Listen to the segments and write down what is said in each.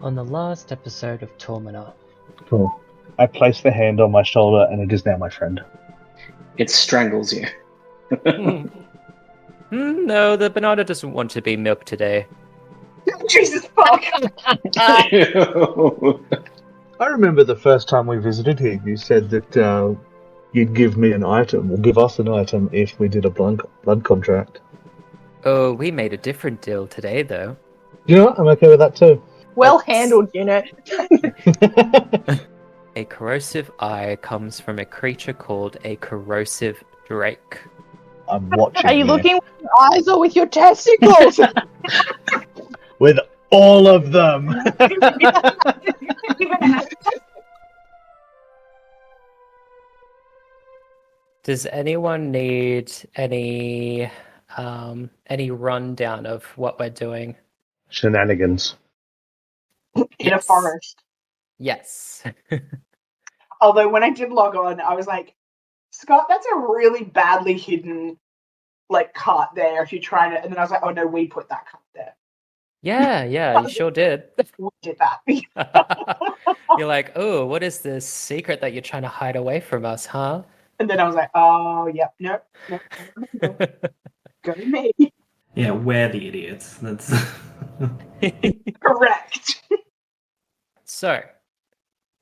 on the last episode of Tormena. Cool. I place the hand on my shoulder and it is now my friend. It strangles you. No, the banana doesn't want to be milked today. Jesus fuck! I remember the first time we visited here, you said that you'd give me an item, or give us an item, if we did a blood contract. Oh, we made a different deal today, though. You know what? I'm okay with that too. Well handled, unit. A corrosive eye comes from a creature called a corrosive drake. I'm watching. Are you looking with your eyes or with your testicles? With all of them! Does anyone need any rundown of what we're doing? Shenanigans. In a forest. Yes. Although when I did log on, I was like, Scott, that's a really badly hidden cart there if you're trying to, and then I was like, oh no, we put that cart there. Yeah, you sure did. We did that. You're like, oh, what is this secret that you're trying to hide away from us, huh? And then I was like, oh, yep, no. Go to me. Yeah, we're the idiots. That's Correct. So,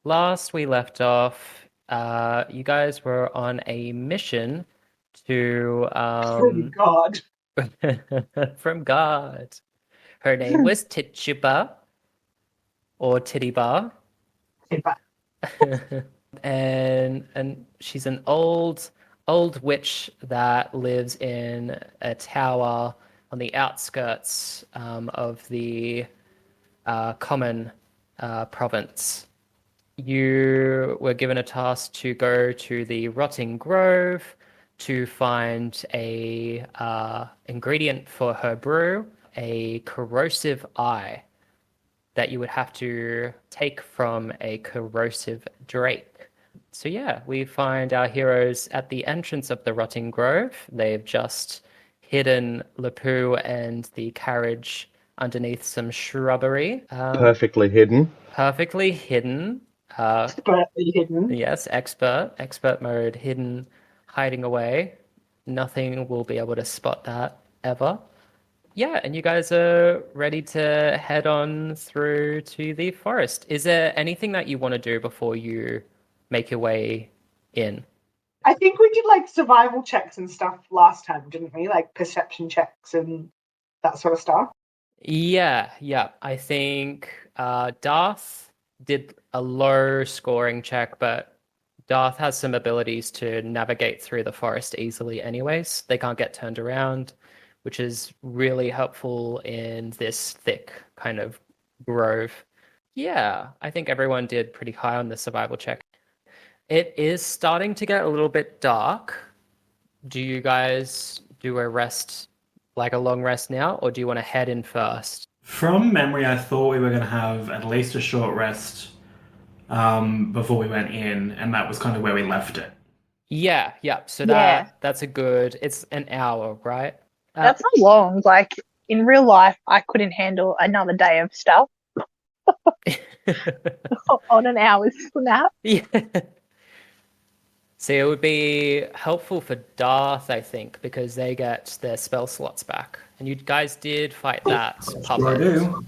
last we left off, you guys were on a mission to From God. from God. Her name was Tituba or Tittybar. and she's an old witch that lives in a tower on the outskirts of the common province. You were given a task to go to the rotting grove to find a ingredient for her brew, a corrosive eye that you would have to take from a corrosive drake. So yeah, we find our heroes at the entrance of the rotting grove. They've just hidden Lepu and the carriage underneath some shrubbery. Perfectly hidden. Perfectly hidden. Expertly hidden. Yes, expert mode, hidden, hiding away. Nothing will be able to spot that ever. Yeah, and you guys are ready to head on through to the forest. Is there anything that you want to do before you make your way in? I think we did survival checks and stuff last time, didn't we? Like perception checks and that sort of stuff. Yeah. I think Darth did a low scoring check, but Darth has some abilities to navigate through the forest easily anyways. They can't get turned around, which is really helpful in this thick kind of grove. Yeah, I think everyone did pretty high on the survival check. It is starting to get a little bit dark. Do you guys do a rest, like a long rest now, or do you want to head in first? from memory. I thought we were going to have at least a short rest before we went in, and that was kind of where we left it. Yeah. So Yeah. that's a good. It's an hour, right? That's not long. In real life, I couldn't handle another day of stuff on an hour's nap. Yeah. See, it would be helpful for Darth, I think, because they get their spell slots back. And you guys did fight that puppet. I do.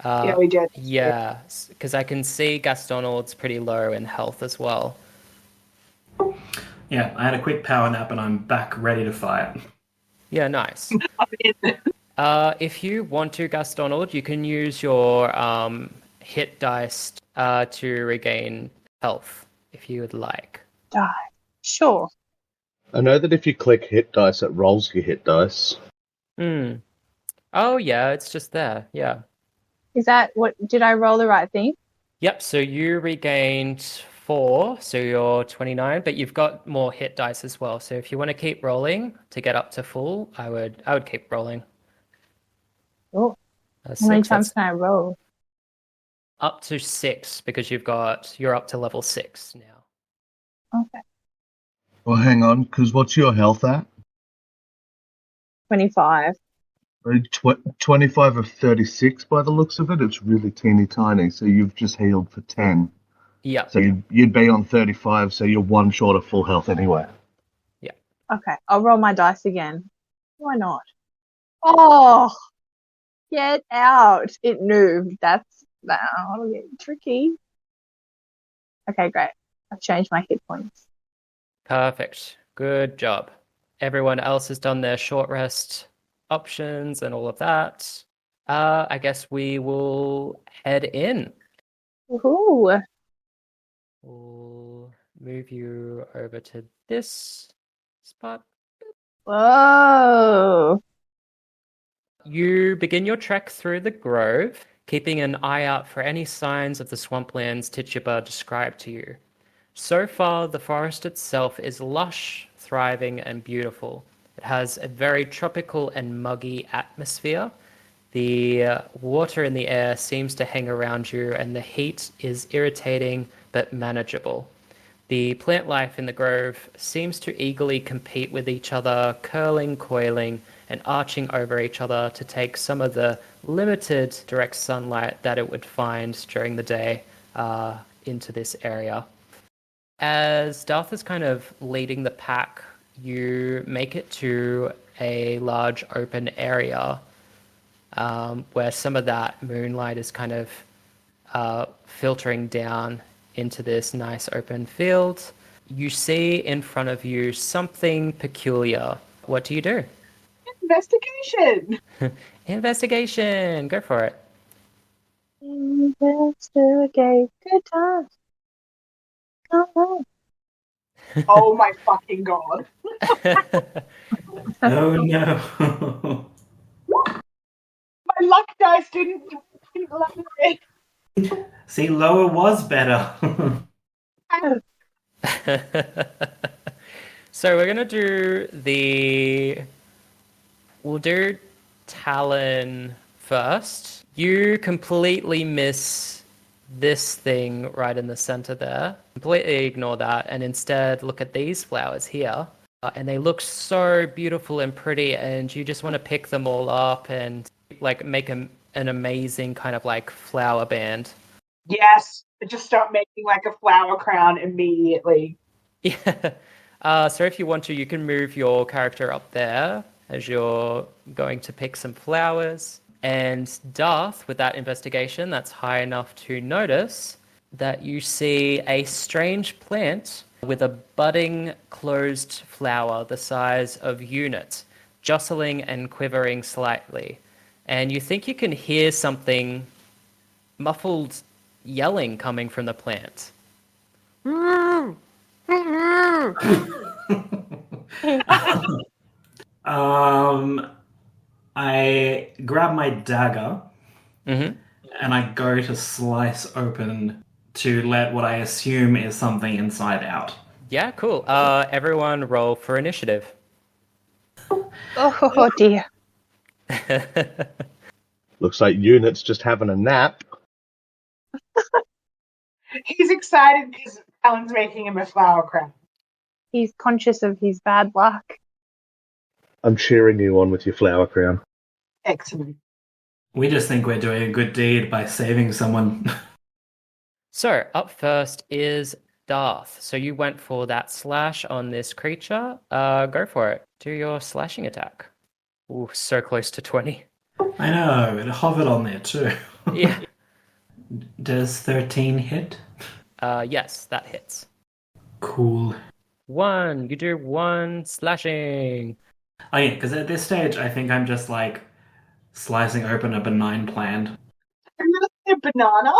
Yeah, we did. Yeah, because I can see Gastonald's pretty low in health as well. Yeah, I had a quick power nap and I'm back ready to fight. Yeah, nice. If you want to, Gastonald, you can use your hit dice to regain health, if you would like. Die. Sure. I know that if you click hit dice, it rolls your hit dice. Oh, yeah, it's just there. Yeah. Is that what? Did I roll the right thing? Yep, so you regained 4, so you're 29, but you've got more hit dice as well. So if you want to keep rolling to get up to full, I would keep rolling. Oh, How many times can I roll? Up to 6, because you're up to level 6 now. Okay. Well, hang on, because what's your health at? 25. Like 25 of 36 by the looks of it. It's really teeny tiny. So you've just healed for 10. Yeah. So you'd be on 35, so you're one short of full health anyway. Yeah. Okay, I'll roll my dice again. Why not? Oh, get out. It moved. That'll get tricky. Okay, great. I've changed my hit points. Perfect. Good job. Everyone else has done their short rest options and all of that. I guess we will head in. Woohoo. We'll move you over to this spot. Whoa. You begin your trek through the grove, keeping an eye out for any signs of the swamplands Tituba described to you. So far, the forest itself is lush, thriving, and beautiful. It has a very tropical and muggy atmosphere. The water in the air seems to hang around you, and the heat is irritating but manageable. The plant life in the grove seems to eagerly compete with each other, curling, coiling, and arching over each other to take some of the limited direct sunlight that it would find during the day into this area. As Darth is kind of leading the pack, you make it to a large open area where some of that moonlight is kind of filtering down into this nice open field. You see in front of you something peculiar. What do you do? Investigation. Investigation. Go for it. Investigate. Good time. Oh, Oh my fucking god. Oh no. My luck dice didn't let me. See, lower was better. So we're gonna do we'll do Talon first. You completely miss this thing right in the center there. Completely ignore that and instead look at these flowers here. And they look so beautiful and pretty, and you just want to pick them all up and like make an amazing kind of like flower band. Yes. Just start making like a flower crown immediately. Yeah. So if you want to, you can move your character up there as you're going to pick some flowers. And Darth, with that investigation, that's high enough to notice that you see a strange plant with a budding closed flower the size of unit, jostling and quivering slightly. And you think you can hear something muffled yelling coming from the plant. I grab my dagger Mm-hmm. and I go to slice open to let what I assume is something inside out. Yeah, cool. Everyone roll for initiative. Oh dear. Looks like Unit's just having a nap. He's excited because Alan's making him a flower crown. He's conscious of his bad luck. I'm cheering you on with your flower crown. Excellent. We just think we're doing a good deed by saving someone. So, up first is Darth. So you went for that slash on this creature. Go for it. Do your slashing attack. Ooh, so close to 20. I know, it hovered on there too. Yeah. Does 13 hit? Yes, that hits. Cool. 1. You do 1 slashing. Oh yeah, because at this stage I think I'm just like slicing open a benign plant. I'm gonna say banana.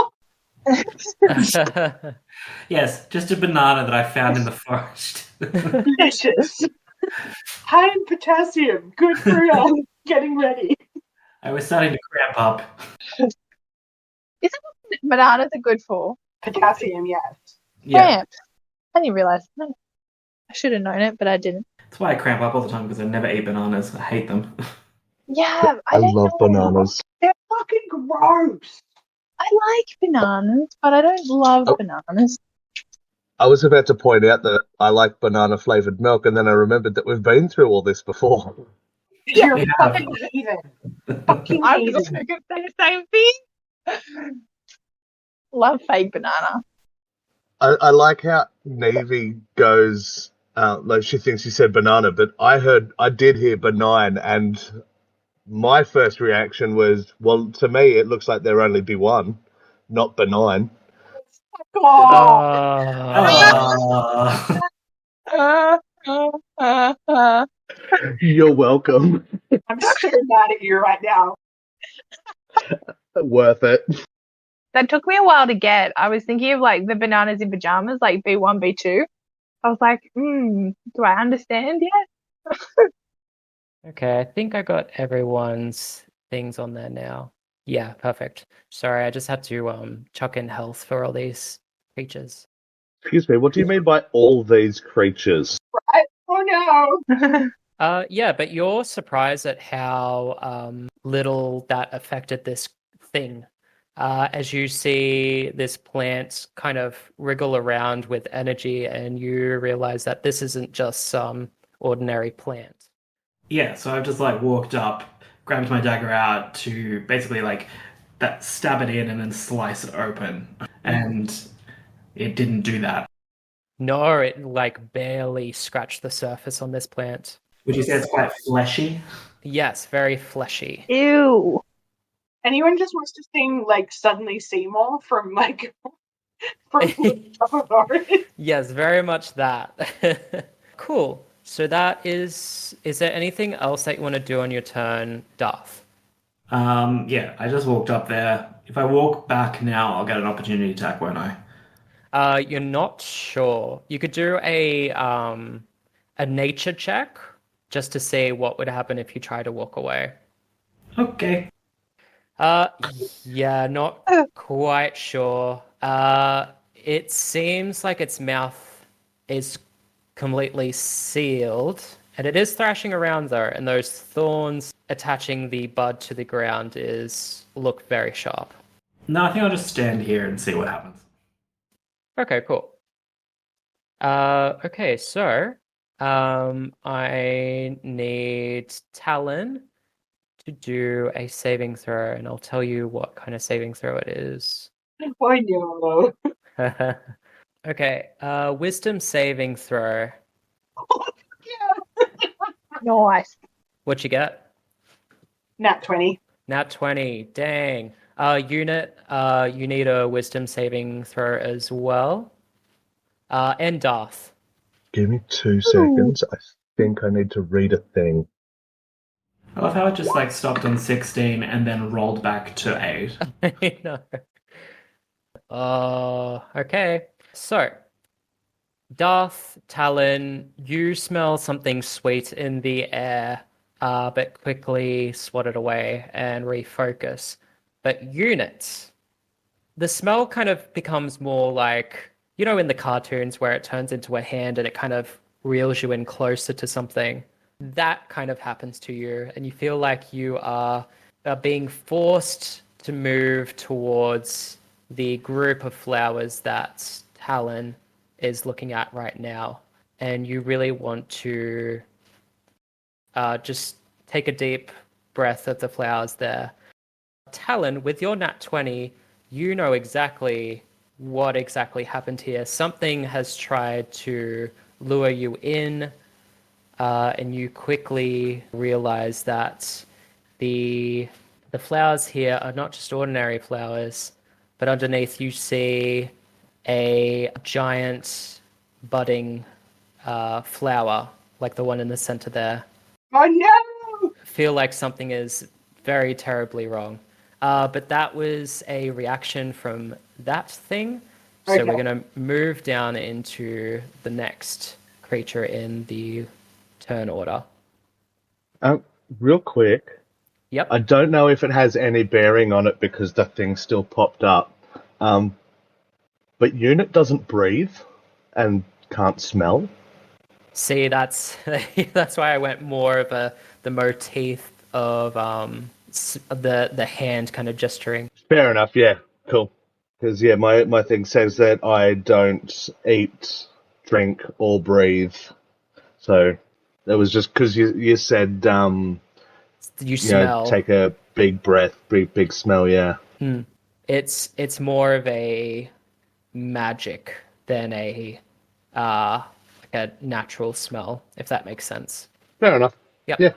Yes, just a banana that I found in the forest. Delicious. High in potassium. Good for getting ready. I was starting to cramp up. Isn't what bananas are good for? Potassium, yes. Yeah, Cramp. I didn't realize. No. I should have known it, but I didn't. that's why I cramp up all the time because I never eat bananas. I hate them. Yeah, I don't love know. bananas. They're fucking gross. I like bananas, but I don't love bananas. I was about to point out that I like banana flavored milk, and then I remembered that we've been through all this before. You're We have. fucking heathen. Fucking I was heathen. also going to say the same thing. Love fake banana. I like how Navy goes. Like she thinks he said banana, but I did hear benign, and my first reaction was, well, to me it looks like there only be one, not benign. Oh, Oh. You're welcome. I'm so mad at you right now. Worth it. That took me a while to get. I was thinking of like the bananas in pajamas, like B1, B2. I was like, do I understand yet? Okay, I think I got everyone's things on there now. Yeah, perfect. Sorry, I just had to chuck in health for all these creatures. Excuse me, what do you mean by all these creatures? Oh no. Yeah, but you're surprised at how little that affected this thing. As you see this plant kind of wriggle around with energy, and you realize that this isn't just some ordinary plant. Yeah, so I've just like walked up, grabbed my dagger out to basically like that stab it in and then slice it open. And it didn't do that. No, it like barely scratched the surface on this plant. Would you say it's quite fleshy? Yes, very fleshy. Ew. Anyone just wants to sing like Suddenly Seymour from like from Top of Orange? Yes, very much that. Cool. So that is there anything else that you want to do on your turn, Darth? Yeah, I just walked up there. If I walk back now, I'll get an opportunity attack, won't I? You're not sure. You could do a nature check just to see what would happen if you try to walk away. Okay. Yeah, not quite sure. It seems like its mouth is completely sealed, and it is thrashing around though, and those thorns attaching the bud to the ground look very sharp. No, I think I'll just stand here and see what happens. Okay, cool. Okay, so I need Talon to do a saving throw, and I'll tell you what kind of saving throw it is. Oh no. Okay, wisdom saving throw. Yeah. Nice. What you get? Nat 20. Nat 20. Dang. Unit, you need a wisdom saving throw as well. And Darth. Give me 2 seconds. I think I need to read a thing. I love how it just like stopped on 16 and then rolled back to 8. No. Okay. So, Darth, Talon, you smell something sweet in the air, but quickly swat it away and refocus. But Unit, the smell kind of becomes more like, you know, in the cartoons where it turns into a hand and it kind of reels you in closer to something. That kind of happens to you, and you feel like you are being forced to move towards the group of flowers that Talon is looking at right now. And you really want to just take a deep breath of the flowers there. Talon, with your nat 20, you know exactly what exactly happened here. Something has tried to lure you in, and you quickly realize that the flowers here are not just ordinary flowers, but underneath you see a giant budding flower, like the one in the center there. Oh no! Feel like something is very terribly wrong. But that was a reaction from that thing. So Okay. we're going to move down into the next creature in the turn order. Real quick, Yep. I don't know if it has any bearing on it because the thing still popped up. But Unit doesn't breathe and can't smell. See, that's that's why I went more of the motif of the hand kind of gesturing. Fair enough, yeah, cool. Because yeah, my thing says that I don't eat, drink, or breathe. So that was just because you said You You know, smell. take a big breath, big smell. Yeah. It's more of a magic than like a natural smell, if that makes sense. Fair enough. Yep. Yeah.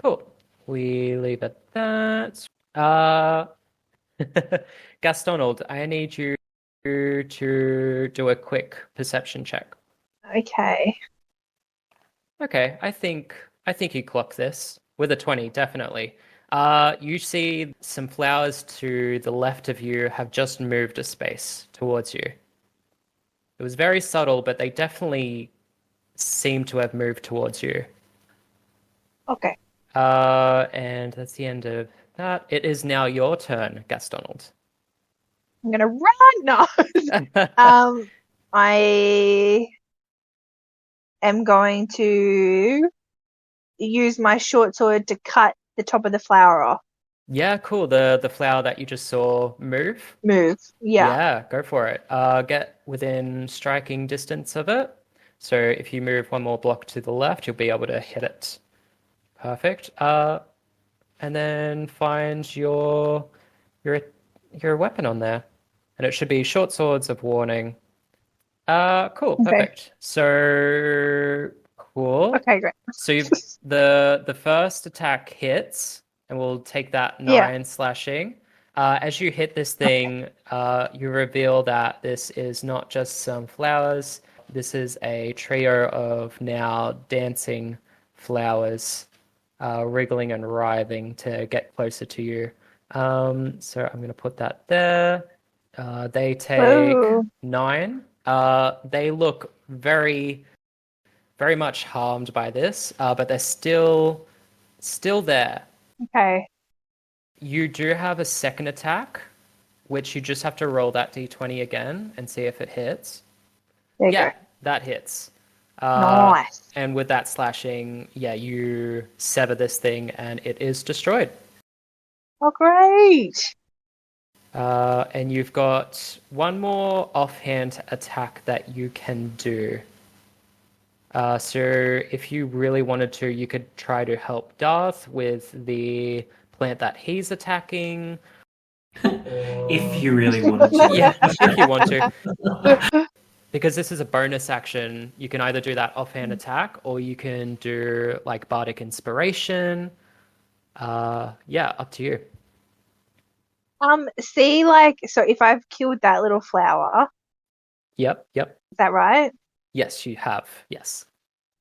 Cool. We leave it at that. Gastonald, I need you to do a quick perception check. Okay. Okay, I think you clock this with a 20, definitely. You see some flowers to the left of you have just moved a space towards you. It was very subtle, but they definitely seem to have moved towards you. Okay. And that's the end of that. It is now your turn, Gastonald. I'm gonna run. No. I am going to use my short sword to cut the top of the flower off. Yeah, cool. The flower that you just saw move. Move. Yeah. Yeah, go for it. Get within striking distance of it. So if you move one more block to the left, you'll be able to hit it. Perfect. And then find your weapon on there. And it should be short swords of warning. Cool, Okay. perfect. So cool. Okay, great. So the first attack hits, and we'll take that 9 Yeah. slashing. As you hit this thing, you reveal that this is not just some flowers. This is a trio of now dancing flowers, wriggling and writhing to get closer to you. So I'm going to put that there. They take Whoa. 9. They look very, very much harmed by this, but they're still there. Okay. You do have a second attack, which you just have to roll that d20 again and see if it hits. There you Yeah, go. that hits. Nice. And with that slashing, yeah, you sever this thing and it is destroyed. Oh, great. And you've got one more offhand attack that you can do. So if you really wanted to, you could try to help Darth with the plant that he's attacking. If you really wanted to. Yeah, if you want to. Because this is a bonus action, you can either do that offhand attack or you can do like Bardic Inspiration. Yeah, up to you. See, like, so if I've killed that little flower, Yep. is that right? Yes, you have. Yes.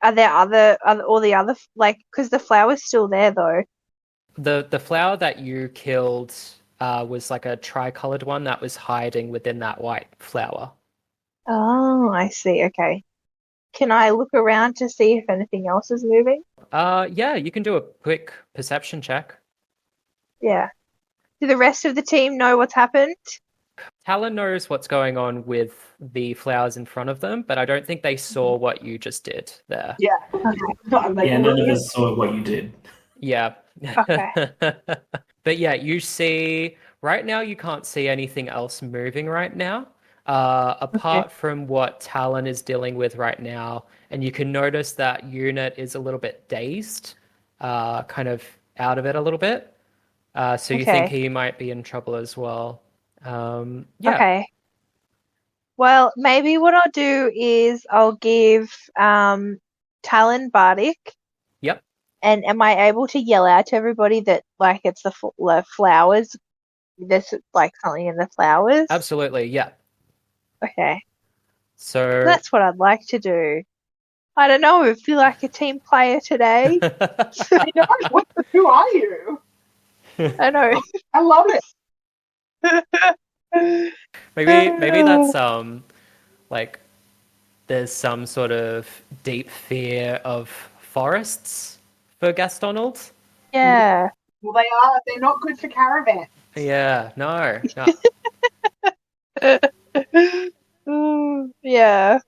Are there all the other, like, because the flower's still there though. The flower that you killed was like a tricolored one that was hiding within that white flower. Oh, I see. Okay. Can I look around to see if anything else is moving? Yeah, you can do a quick perception check. Yeah. Do the rest of the team know what's happened? Talon knows what's going on with the flowers in front of them, but I don't think they saw what you just did there. Yeah. I'm like, Yeah, none of us saw what you did. Yeah. Okay. But yeah, you see, right now you can't see anything else moving right now, apart from what Talon is dealing with right now. And you can notice that Unit is a little bit dazed, kind of out of it a little bit. So you think he might be in trouble as well. Yeah. Okay. Well, maybe what I'll do is I'll give Talon Bardic. Yep. And am I able to yell out to everybody that, like, it's the flowers? There's, like, something in the flowers? Absolutely, yeah. Okay. So That's what I'd like to do. I don't know, I feel like a team player today. I know. Who are you? I know. I love it. maybe that's like there's some sort of deep fear of forests for Gastonald. Yeah. Well, they are. They're not good for caravans. Yeah, no. Yeah.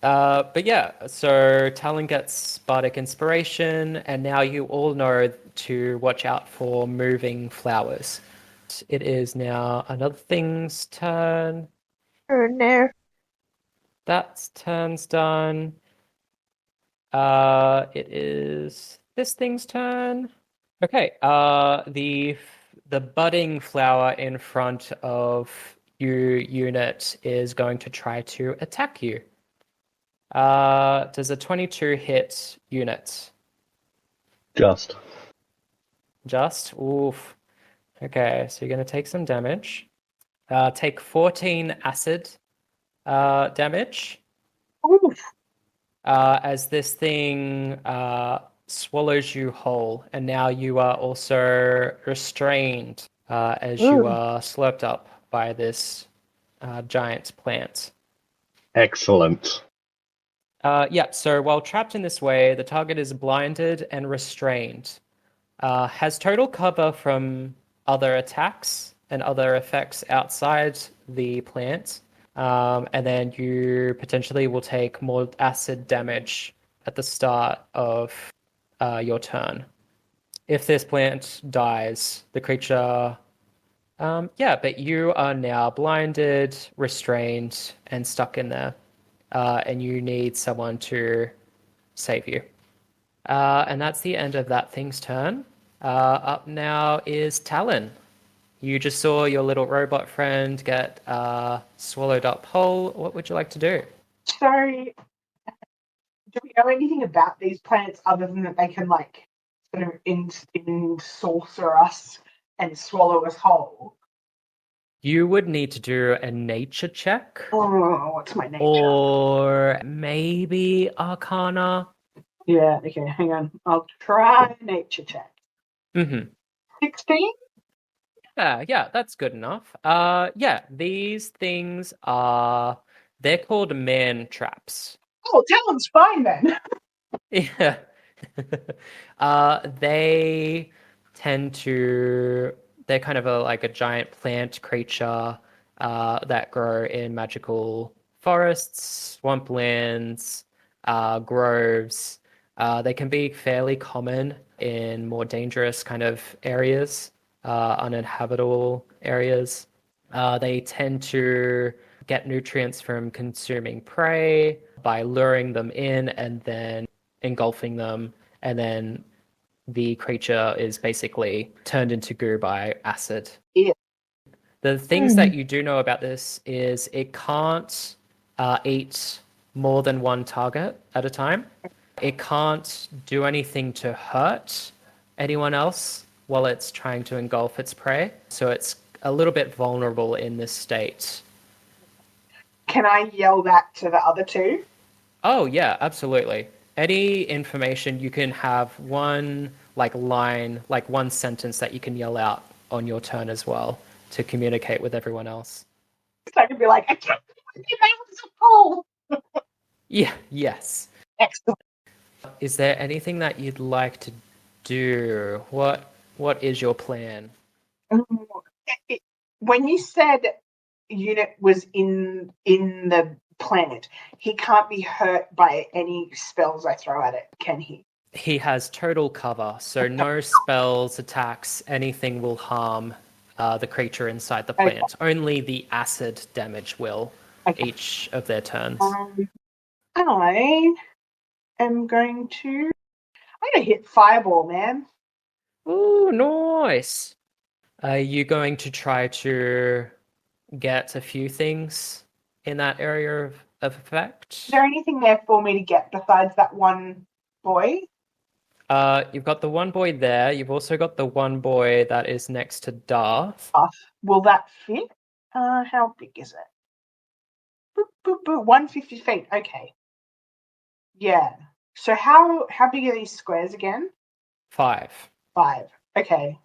But yeah, so Talon gets Bardic Inspiration, and now you all know to watch out for moving flowers. It is now another thing's turn. Oh no. That's turn's done. It is this thing's turn. Okay. The budding flower in front of you unit is going to try to attack you. Does a 22 hit unit? Just. Just? Oof. Okay, so you're going to take some damage. Take 14 acid damage Oof. as this thing swallows you whole, and now you are also restrained as you are slurped up by this giant plant. Excellent. Yeah, so while trapped in this way, the target is blinded and restrained. Has total cover from other attacks and other effects outside the plant. And then you potentially will take more acid damage at the start of your turn. If this plant dies, the creature. But you are now blinded, restrained, and stuck in there. And you need someone to save you. And that's the end of that thing's turn. Up now is Talon. You just saw your little robot friend get swallowed up whole. What would you like to do? So, do we know anything about these plants other than that they can, like, sort of ensorcer us and swallow us whole? You would need to do a nature check. Oh, what's my nature? Or maybe Arcana. Yeah, okay, hang on. I'll try nature check. Mm-hmm. 16? Yeah, that's good enough. These things they're called man traps. Oh, Talon's fine then. Yeah. They tend to, they're kind of like a giant plant creature that grow in magical forests, swamplands, groves. They can be fairly common in more dangerous kind of areas, uninhabitable areas. They tend to get nutrients from consuming prey by luring them in and then engulfing them, and then the creature is basically turned into goo by acid. Yeah. The things that you do know about this is it can't eat more than one target at a time. It can't do anything to hurt anyone else while it's trying to engulf its prey. So it's a little bit vulnerable in this state. Can I yell that to the other two? Oh, yeah, absolutely. Any information, you can have one line, one sentence that you can yell out on your turn as well to communicate with everyone else. So I can be like, I can't believe I was a fool. Yeah, yes. Excellent. Is there anything that you'd like to do? What is your plan? When you said unit was in the planet, he can't be hurt by any spells I throw at it, can he? He has total cover, so no spells, attacks, anything will harm the creature inside the plant. Okay. Only the acid damage will each of their turns. I am going to hit fireball, man. Ooh, nice. Are you going to try to get a few things in that area of effect? Is there anything there for me to get besides that one boy? You've got the one boy there. You've also got the one boy that is next to Darth. Will that fit? How big is it? Boop, boop, boop. 150 feet. Okay. Yeah. So how big are these squares again? 5. 5. Okay.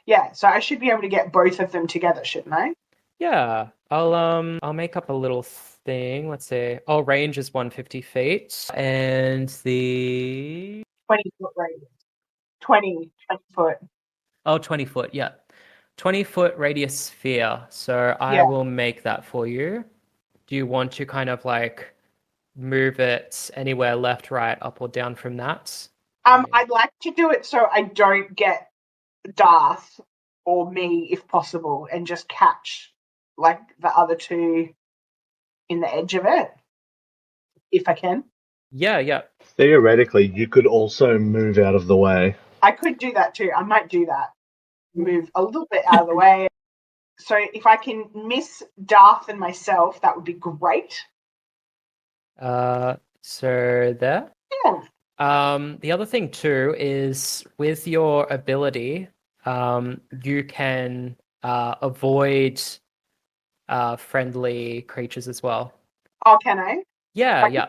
Yeah. So I should be able to get both of them together, shouldn't I? Yeah. I'll make up a little thing. Let's see. Oh, range is 150 feet, and the 20-foot radius. 20 foot. Oh, 20 foot. Yeah. 20-foot radius sphere. So I will make that for you. Do you want to kind of move it anywhere left, right, up, or down from that? I'd like to do it so I don't get Darth or me, if possible, and just catch the other two in the edge of it, if I can. Yeah. Theoretically, you could also move out of the way. I could do that too. I might do that. Move a little bit out of the way. So if I can miss Darth and myself, that would be great. So there. Yeah. The other thing too is with your ability, you can avoid friendly creatures as well. Oh, can I? Yeah, yeah.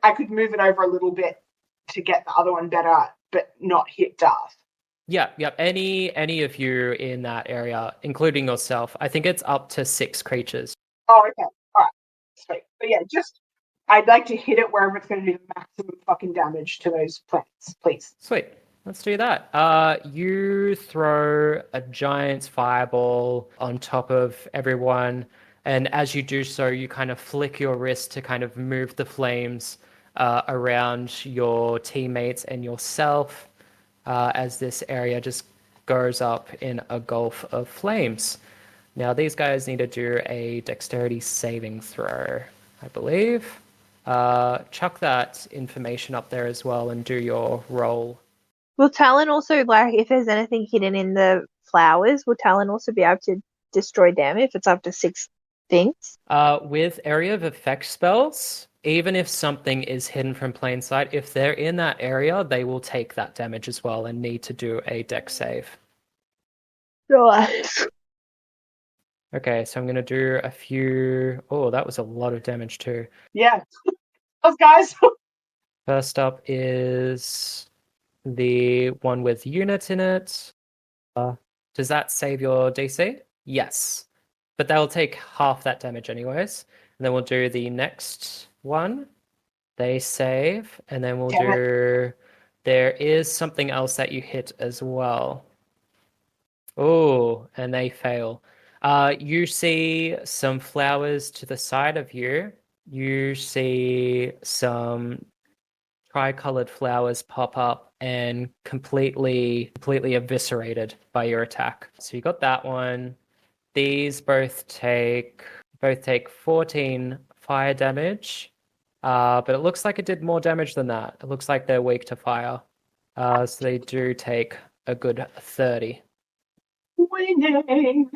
I could move it over a little bit to get the other one better, but not hit Darth. Yeah, yeah. Any of you in that area, including yourself. I think it's up to 6 creatures. Oh, okay. All right. Sweet. But yeah, I'd like to hit it wherever it's going to do the maximum fucking damage to those plants, please. Sweet. Let's do that. You throw a giant fireball on top of everyone, and as you do so, you kind of flick your wrist to kind of move the flames around your teammates and yourself as this area just goes up in a gulf of flames. Now, these guys need to do a dexterity saving throw, I believe. Chuck that information up there as well and do your roll. Will Talon also, like, if there's anything hidden in the flowers, will Talon also be able to destroy them if it's up to 6 things? With area of effect spells, even if something is hidden from plain sight, if they're in that area, they will take that damage as well and need to do a dex save. Nice. Okay, so I'm going to do a few... Oh, that was a lot of damage too. Yeah. Those guys. First up is the one with unit in it. Does that save your DC? Yes. But they'll take half that damage anyways. And then we'll do the next one. They save. And then we'll do... There is something else that you hit as well. Oh, and they fail. You see some flowers to the side of you. You see some tricolored flowers pop up and completely eviscerated by your attack. So you got that one. These both take 14 fire damage. But it looks like it did more damage than that. It looks like they're weak to fire. So they do take a good 30. Winning.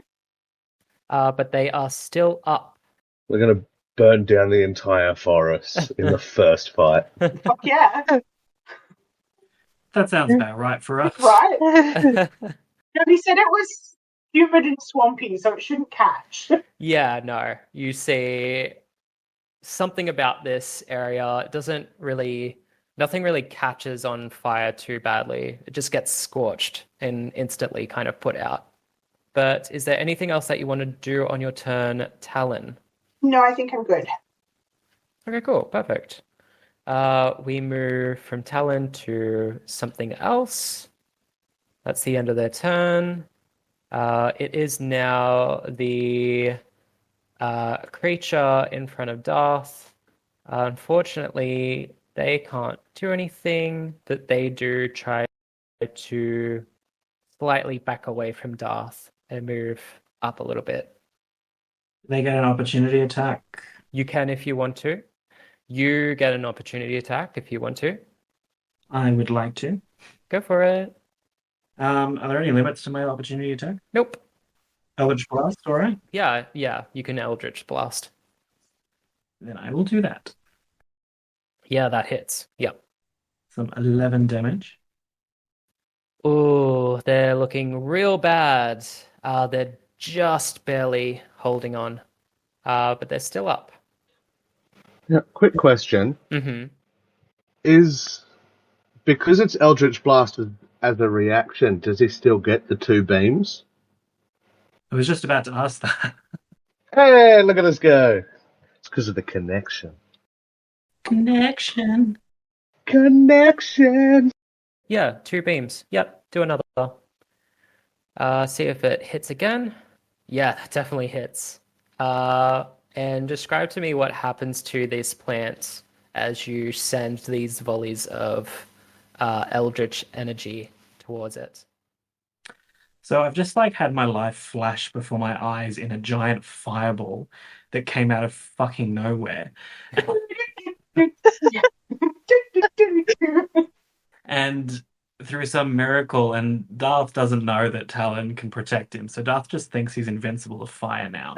But they are still up. We're going to burn down the entire forest in the first fight. Fuck yeah. That sounds about right for us. Right? No, he said it was humid and swampy, so it shouldn't catch. Yeah, no. You see something about this area. Nothing really catches on fire too badly. It just gets scorched and instantly kind of put out. But is there anything else that you want to do on your turn, Talon? No, I think I'm good. Okay, cool. Perfect. We move from Talon to something else. That's the end of their turn. It is now the creature in front of Darth. Unfortunately, they can't do anything, but they do try to slightly back away from Darth and move up a little bit. They get an opportunity attack. You can if you want to. You get an opportunity attack if you want to. I would like to. Go for it. Are there any limits to my opportunity attack? Nope. Eldritch Blast, all right. Yeah, you can Eldritch Blast. Then I will do that. Yeah, that hits. Yep. Some 11 damage. Oh, they're looking real bad. They're just barely holding on. But they're still up. Yeah, quick question. Mm-hmm. Because it's Eldritch Blast as a reaction, does he still get the 2 beams? I was just about to ask that. Hey, look at us go. It's because of the connection. Connection. Yeah, 2 beams. Yep, do another. See if it hits again. Yeah, that definitely hits. And describe to me what happens to this plant as you send these volleys of eldritch energy towards it. So I've just had my life flash before my eyes in a giant fireball that came out of fucking nowhere. And through some miracle, and Darth doesn't know that Talon can protect him. So Darth just thinks he's invincible to fire now.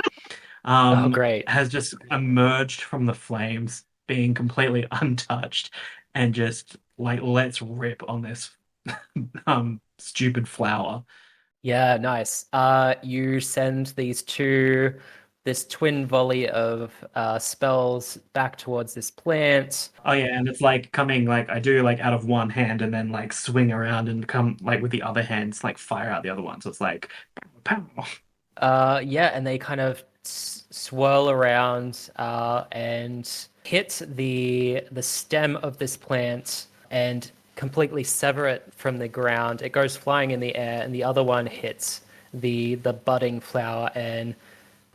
Oh, great. Has just emerged from the flames, being completely untouched, and just like lets rip on this stupid flower. Yeah, nice. You send this twin volley of spells back towards this plant. Oh yeah, and it's like coming like I do like out of one hand and then like swing around and come like with the other hands like fire out the other one. So it's like pow, pow. Yeah, and they kind of swirl around and hit the stem of this plant and completely sever it from the ground. It goes flying in the air, and the other one hits the budding flower and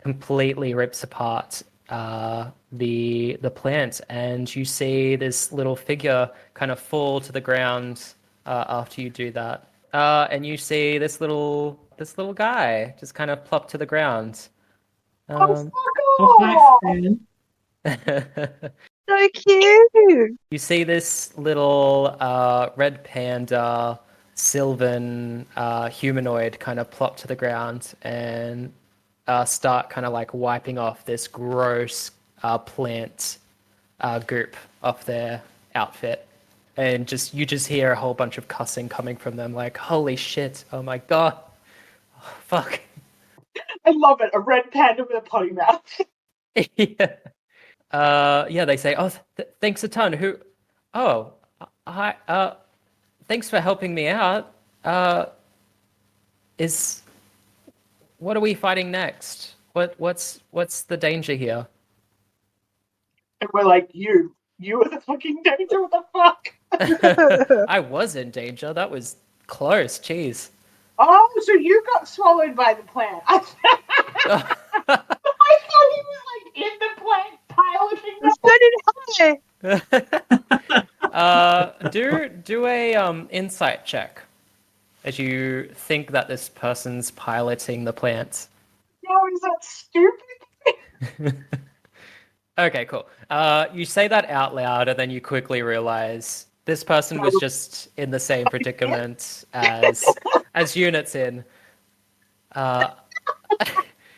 completely rips apart the plant. And you see this little figure kind of fall to the ground after you do that. And you see this little guy just kind of plop to the ground. Oh, Um, Oh, fuck hi, off! friend. So cute. You see this little red panda, sylvan humanoid kind of plop to the ground and start kind of like wiping off this gross plant goop off their outfit. And you just hear a whole bunch of cussing coming from them, like, holy shit, oh my god, oh, fuck. I love it. A red panda with a potty mouth. Yeah. Yeah, they say, oh, thanks a ton. Oh, hi, thanks for helping me out. Is, what are we fighting next? What's the danger here? And we're like, you are the fucking danger. What the fuck? I was in danger. That was close. Jeez. Oh, so you got swallowed by the plant. I thought he was like in the plant piloting the So did I. Do a insight check as you think that this person's piloting the plant. No, is that stupid? Okay, cool. You say that out loud, and then you quickly realize this person was just in the same predicament as units in.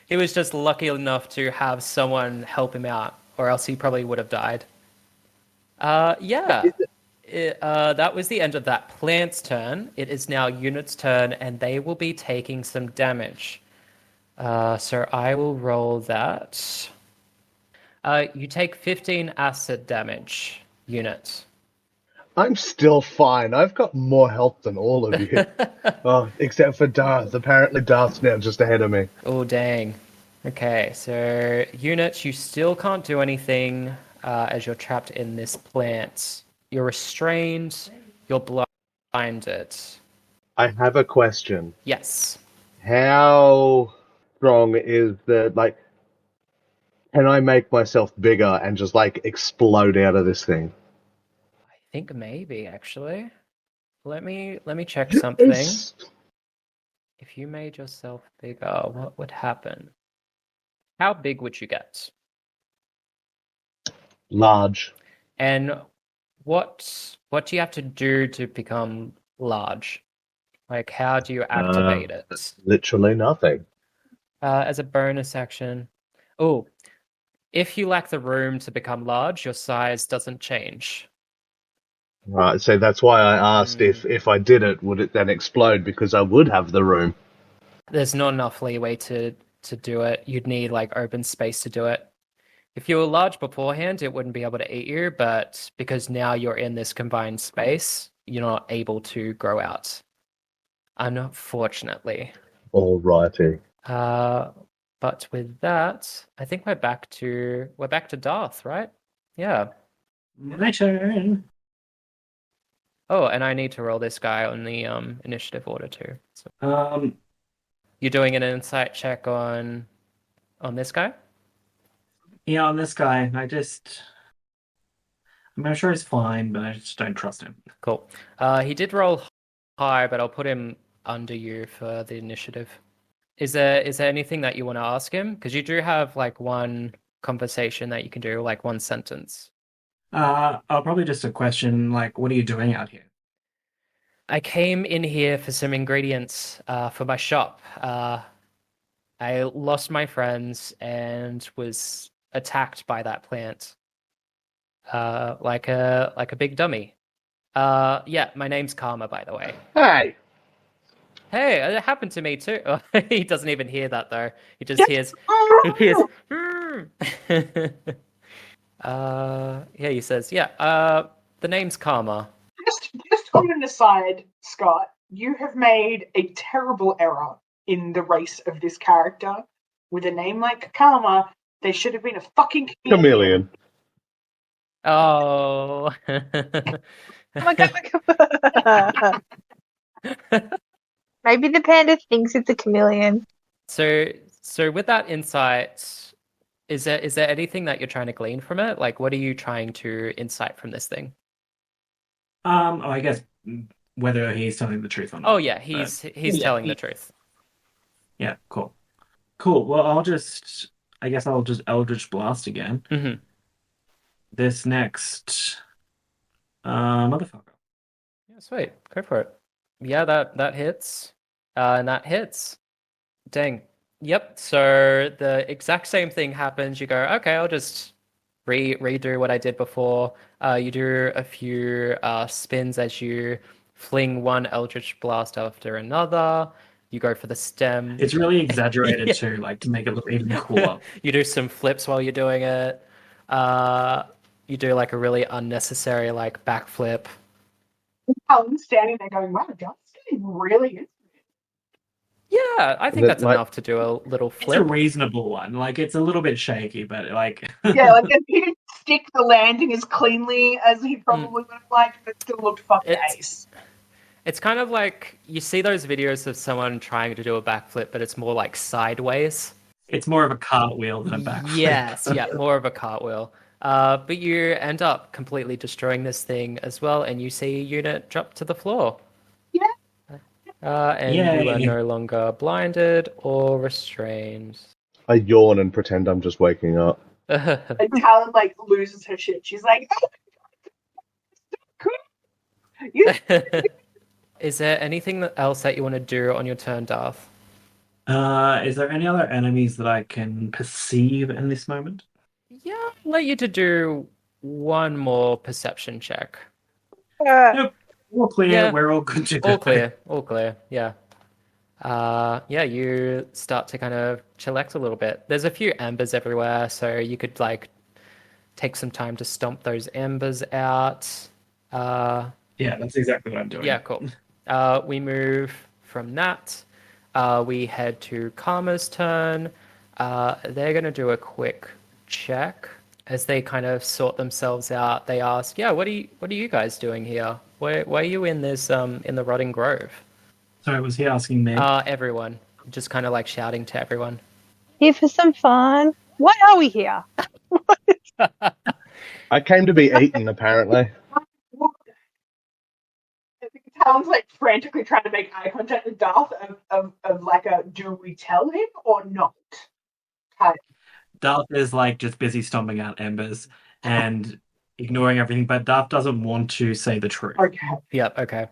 He was just lucky enough to have someone help him out, or else he probably would have died. Yeah. That was the end of that plant's turn. It is now unit's turn, and they will be taking some damage. So I will roll that. You take 15 acid damage, unit. I'm still fine. I've got more health than all of you. Oh, except for Darth. Apparently Darth's now just ahead of me. Oh, dang. Okay, so unit, you still can't do anything as you're trapped in this plant. You're restrained, you're blinded. I have a question. Yes. How strong is the, like, can I make myself bigger and just, like, explode out of this thing? I think maybe, actually. Let me check something. If you made yourself bigger, what would happen? How big would you get? Large. And what do you have to do to become large? Like, how do you activate it? Literally nothing. As a bonus action. Oh, if you lack the room to become large, your size doesn't change. Right, so that's why I asked if I did it, would it then explode? Because I would have the room. There's not enough leeway to do it. You'd need like open space to do it. If you were large beforehand, it wouldn't be able to eat you, but because now you're in this confined space, you're not able to grow out. Unfortunately. Alrighty. But with that, I think we're back to Darth, right? Yeah. My turn. Oh, and I need to roll this guy on the initiative order too. So you're doing an insight check on this guy? Yeah, on this guy, I'm sure he's fine, but I just don't trust him. Cool. He did roll high, but I'll put him under you for the initiative. Is there anything that you want to ask him? Because you do have like one conversation that you can do, like one sentence. I'll probably just a question like, what are you doing out here? I came in here for some ingredients for my shop. I lost my friends and was attacked by that plant. Like a big dummy. Yeah, my name's Karma, by the way. Hey, Hey, it happened to me too. Oh, he doesn't even hear that though. He just hears he hears "Hmm." Yeah, he says, yeah, the name's Karma. Just on an aside, Scott, you have made a terrible error in the race of this character. With a name like Karma, they should have been a fucking chameleon. Oh. Oh my god. Maybe the panda thinks it's a chameleon. So with that insight, is there anything that you're trying to glean from it? Like, what are you trying to insight from this thing? I guess whether he's telling the truth or not. Oh yeah, he's telling the truth. Yeah, cool. Cool. Well, I'll just Eldritch Blast again. Mm-hmm. This next motherfucker. Yeah, sweet. Go for it. Yeah, that hits. And that hits. Dang. Yep. So the exact same thing happens. You go, okay, I'll just redo what I did before. You do a few spins as you fling one Eldritch Blast after another. You go for the stem. It's really exaggerated too, like to make it look even cooler. You do some flips while you're doing it. You do like a really unnecessary like backflip. I'm standing there going, wow, John's getting really good. Yeah, I think that's enough to do a little It's a flip. reasonable one. Like it's a little bit shaky, but like Yeah, like if he didn't stick the landing as cleanly as he probably would have liked, but still looked fucking ace. It's kind of like you see those videos of someone trying to do a backflip, but it's more like sideways. it's more of a cartwheel than a backflip. Yes, yeah, more of a cartwheel. But you end up completely destroying this thing as well, and you see a unit drop to the floor. Yeah. And Yay. you are no longer blinded or restrained. I yawn and pretend I'm just waking up. And Talon like loses her shit. She's like, oh, cool. You Is there anything else that you want to do on your turn, Darth? Is there any other enemies that I can perceive in this moment? Yeah, I'll let you to do one more perception check. Nope. All clear. Yeah. We're all good to go. All clear, all clear, yeah. Yeah, you start to kind of chillax a little bit. There's a few embers everywhere, so you could like take some time to stomp those embers out. Yeah, that's exactly what I'm doing. Yeah, cool. We move from that. We head to Karma's turn. They're going to do a quick check. As they kind of sort themselves out, they ask, yeah, what are you guys doing here? Why are you in this in the Rotting Grove? Sorry, was he asking me? Everyone. Just kind of like shouting to everyone. Here for some fun. Why are we here? I came to be eaten, apparently. Talon's like frantically trying to make eye contact with Darth of like a do we tell him or not? Darth is like just busy stomping out embers and ignoring everything, but Darth doesn't want to say the truth. Okay. Yep, okay.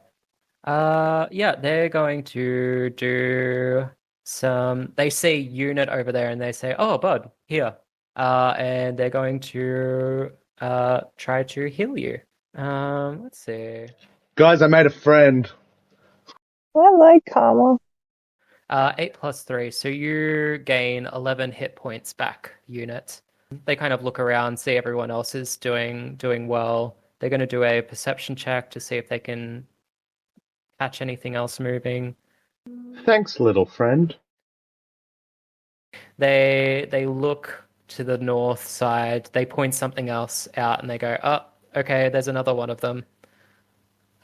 Yeah, they're going to do some. They see unit over there and they say, oh, bud, here. And they're going to try to heal you. Let's see. Guys, I made a friend. I like Karma. 8 plus 3, so you gain 11 hit points back, unit. They kind of look around, see everyone else is doing well. They're going to do a perception check to see if they can catch anything else moving. Thanks, little friend. They look to the north side. They point something else out, and they go, "Oh, okay, there's another one of them."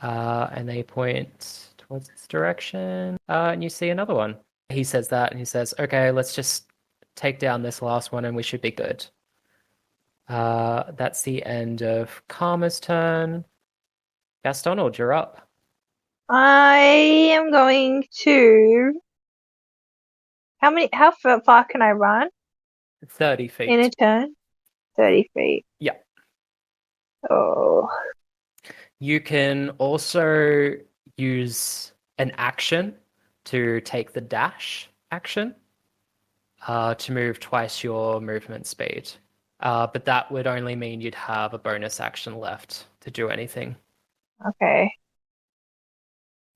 And they point towards this direction, and you see another one. He says that, and he says, "Okay, let's just take down this last one, and we should be good." That's the end of Karma's turn. Gastonald, you're up. I am going to. How far can I run 30 feet. in a turn? 30 feet. Yeah. Oh. You can also use an action to take the dash action to move twice your movement speed. But that would only mean you'd have a bonus action left to do anything. Okay.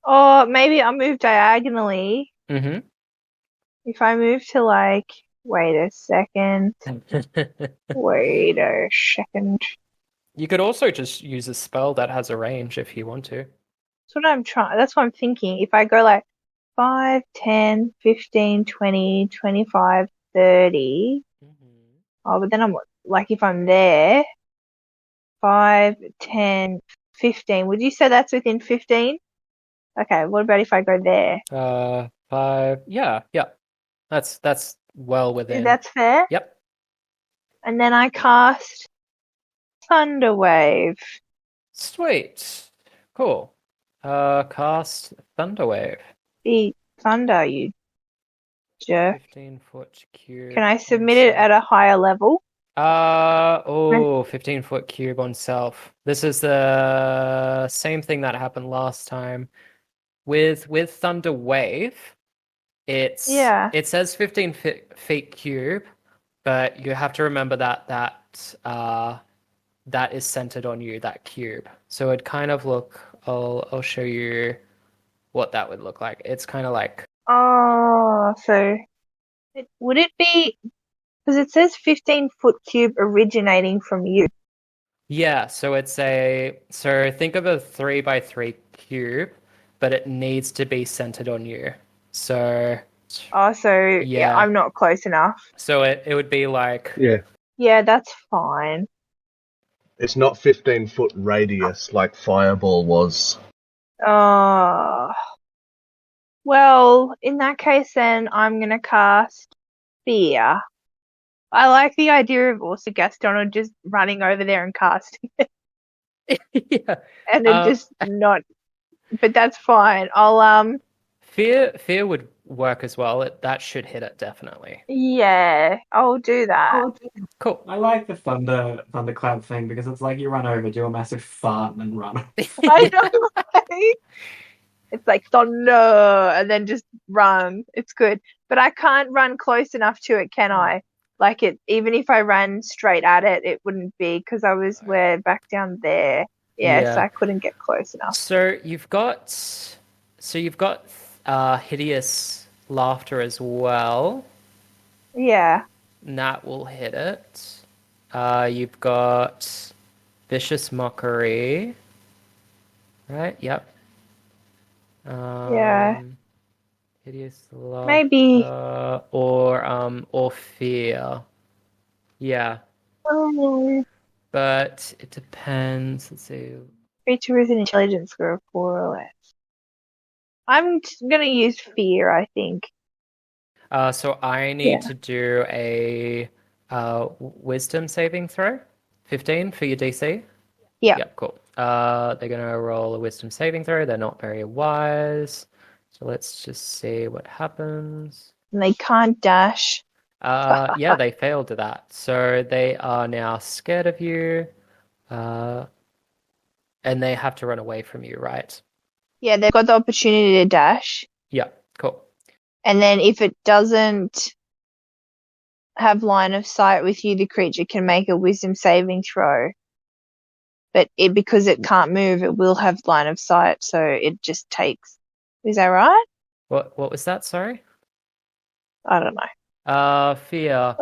Or maybe I'll move diagonally. Mm-hmm. If I move to like, wait a second. Wait a second. You could also just use a spell that has a range if you want to. That's what I'm thinking. If I go like 5, 10, 15, 20, 25, 30. Oh, but then I'm like, if I'm there, 5, 10, 15. Would you say that's within 15? Okay, what about if I go there? 5. Yeah. That's well within. That's fair? Yep. And then I cast Thunderwave. Sweet. Cool. Cast Thunderwave. Be thunder, you jerk. 15-foot cube. Can I submit it at a higher level? 15-foot cube on self. This is the same thing that happened last time. With Thunder Wave, it says 15 feet cube, but you have to remember that is centered on you, that cube. So it'd kind of look. I'll show you what that would look like. It's kind of like. Oh, so would it be, because it says 15-foot cube originating from you. Yeah, so so think of a 3x3 cube, but it needs to be centered on you. So. Oh, so yeah, I'm not close enough. So it would be like. Yeah. Yeah, that's fine. It's not 15-foot radius like Fireball was. Oh. Well, in that case, then I'm going to cast Fear. I like the idea of also Gaston just running over there and casting it. Yeah. And it just not. But that's fine. I'll Fear would work as well. That should hit it definitely. Yeah, I'll do that. Cool. I like the thundercloud thing because it's like you run over, do a massive fart, and then run. I know, right? It's like thunder, and then just run. It's good, but I can't run close enough to it, can I? Like it, even if I ran straight at it, it wouldn't be because I was way back down there. Yeah, so I couldn't get close enough. So you've got hideous laughter as well. Yeah. And that will hit it. You've got vicious mockery. Right? Yep. Yeah. Hideous laughter. Maybe. Or fear. Yeah. But it depends. Let's see. Creature with an intelligence score of 4 or less. I'm gonna use fear, I think. So I need to do a wisdom saving throw. 15 for your DC? Yeah. Yep, cool. They're gonna roll a wisdom saving throw. They're not very wise. So let's just see what happens. And they can't dash. Yeah, they failed to that. So they are now scared of you. And they have to run away from you, right? Yeah, they've got the opportunity to dash. Yeah, cool. And then if it doesn't have line of sight with you, the creature can make a wisdom saving throw. But because it can't move, it will have line of sight, so it just takes. Is that right? What was that? Sorry? I don't know. Fear.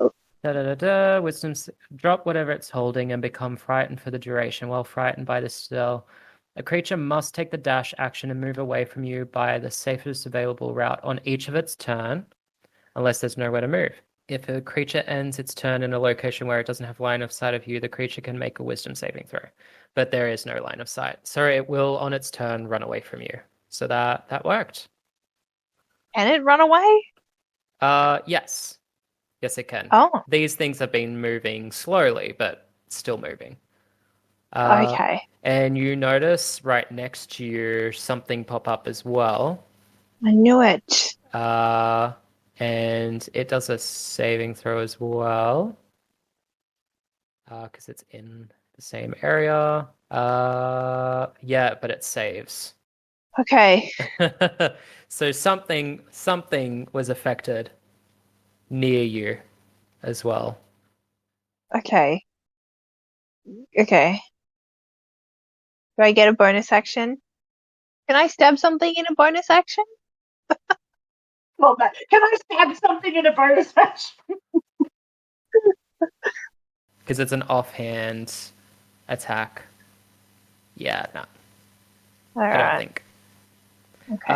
Wisdom. Drop whatever it's holding and become frightened for the duration. While frightened by the spell, a creature must take the dash action and move away from you by the safest available route on each of its turn, unless there's nowhere to move. If a creature ends its turn in a location where it doesn't have line of sight of you, the creature can make a wisdom saving throw. But there is no line of sight. So it will, on its turn, run away from you. So that worked. Can it run away? Yes. Yes, it can. Oh. These things have been moving slowly, but still moving. Okay. And you notice right next to you something pop up as well. I knew it. And it does a saving throw as well. Because it's in the same area. Yeah, but it saves. Okay. So something was affected near you as well. Okay. Okay. Do I get a bonus action? Can I stab something in a bonus action? Well, can I stab something in a bonus action? Because it's an offhand attack. Yeah, no, All I don't right. think. Okay.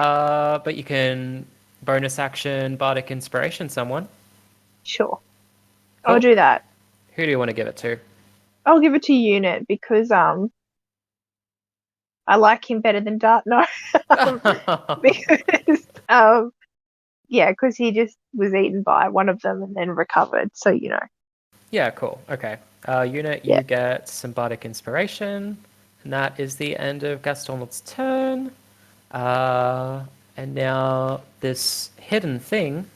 But you can bonus action Bardic Inspiration someone. Sure. Cool. I'll do that. Who do you want to give it to? I'll give it to Unit because I like him better than Dart. No, because yeah, because he just was eaten by one of them and then recovered. So Yeah, cool. Okay. Unit, you Yeah. get some Bardic Inspiration, and that is the end of Gaston's turn. And now this hidden thing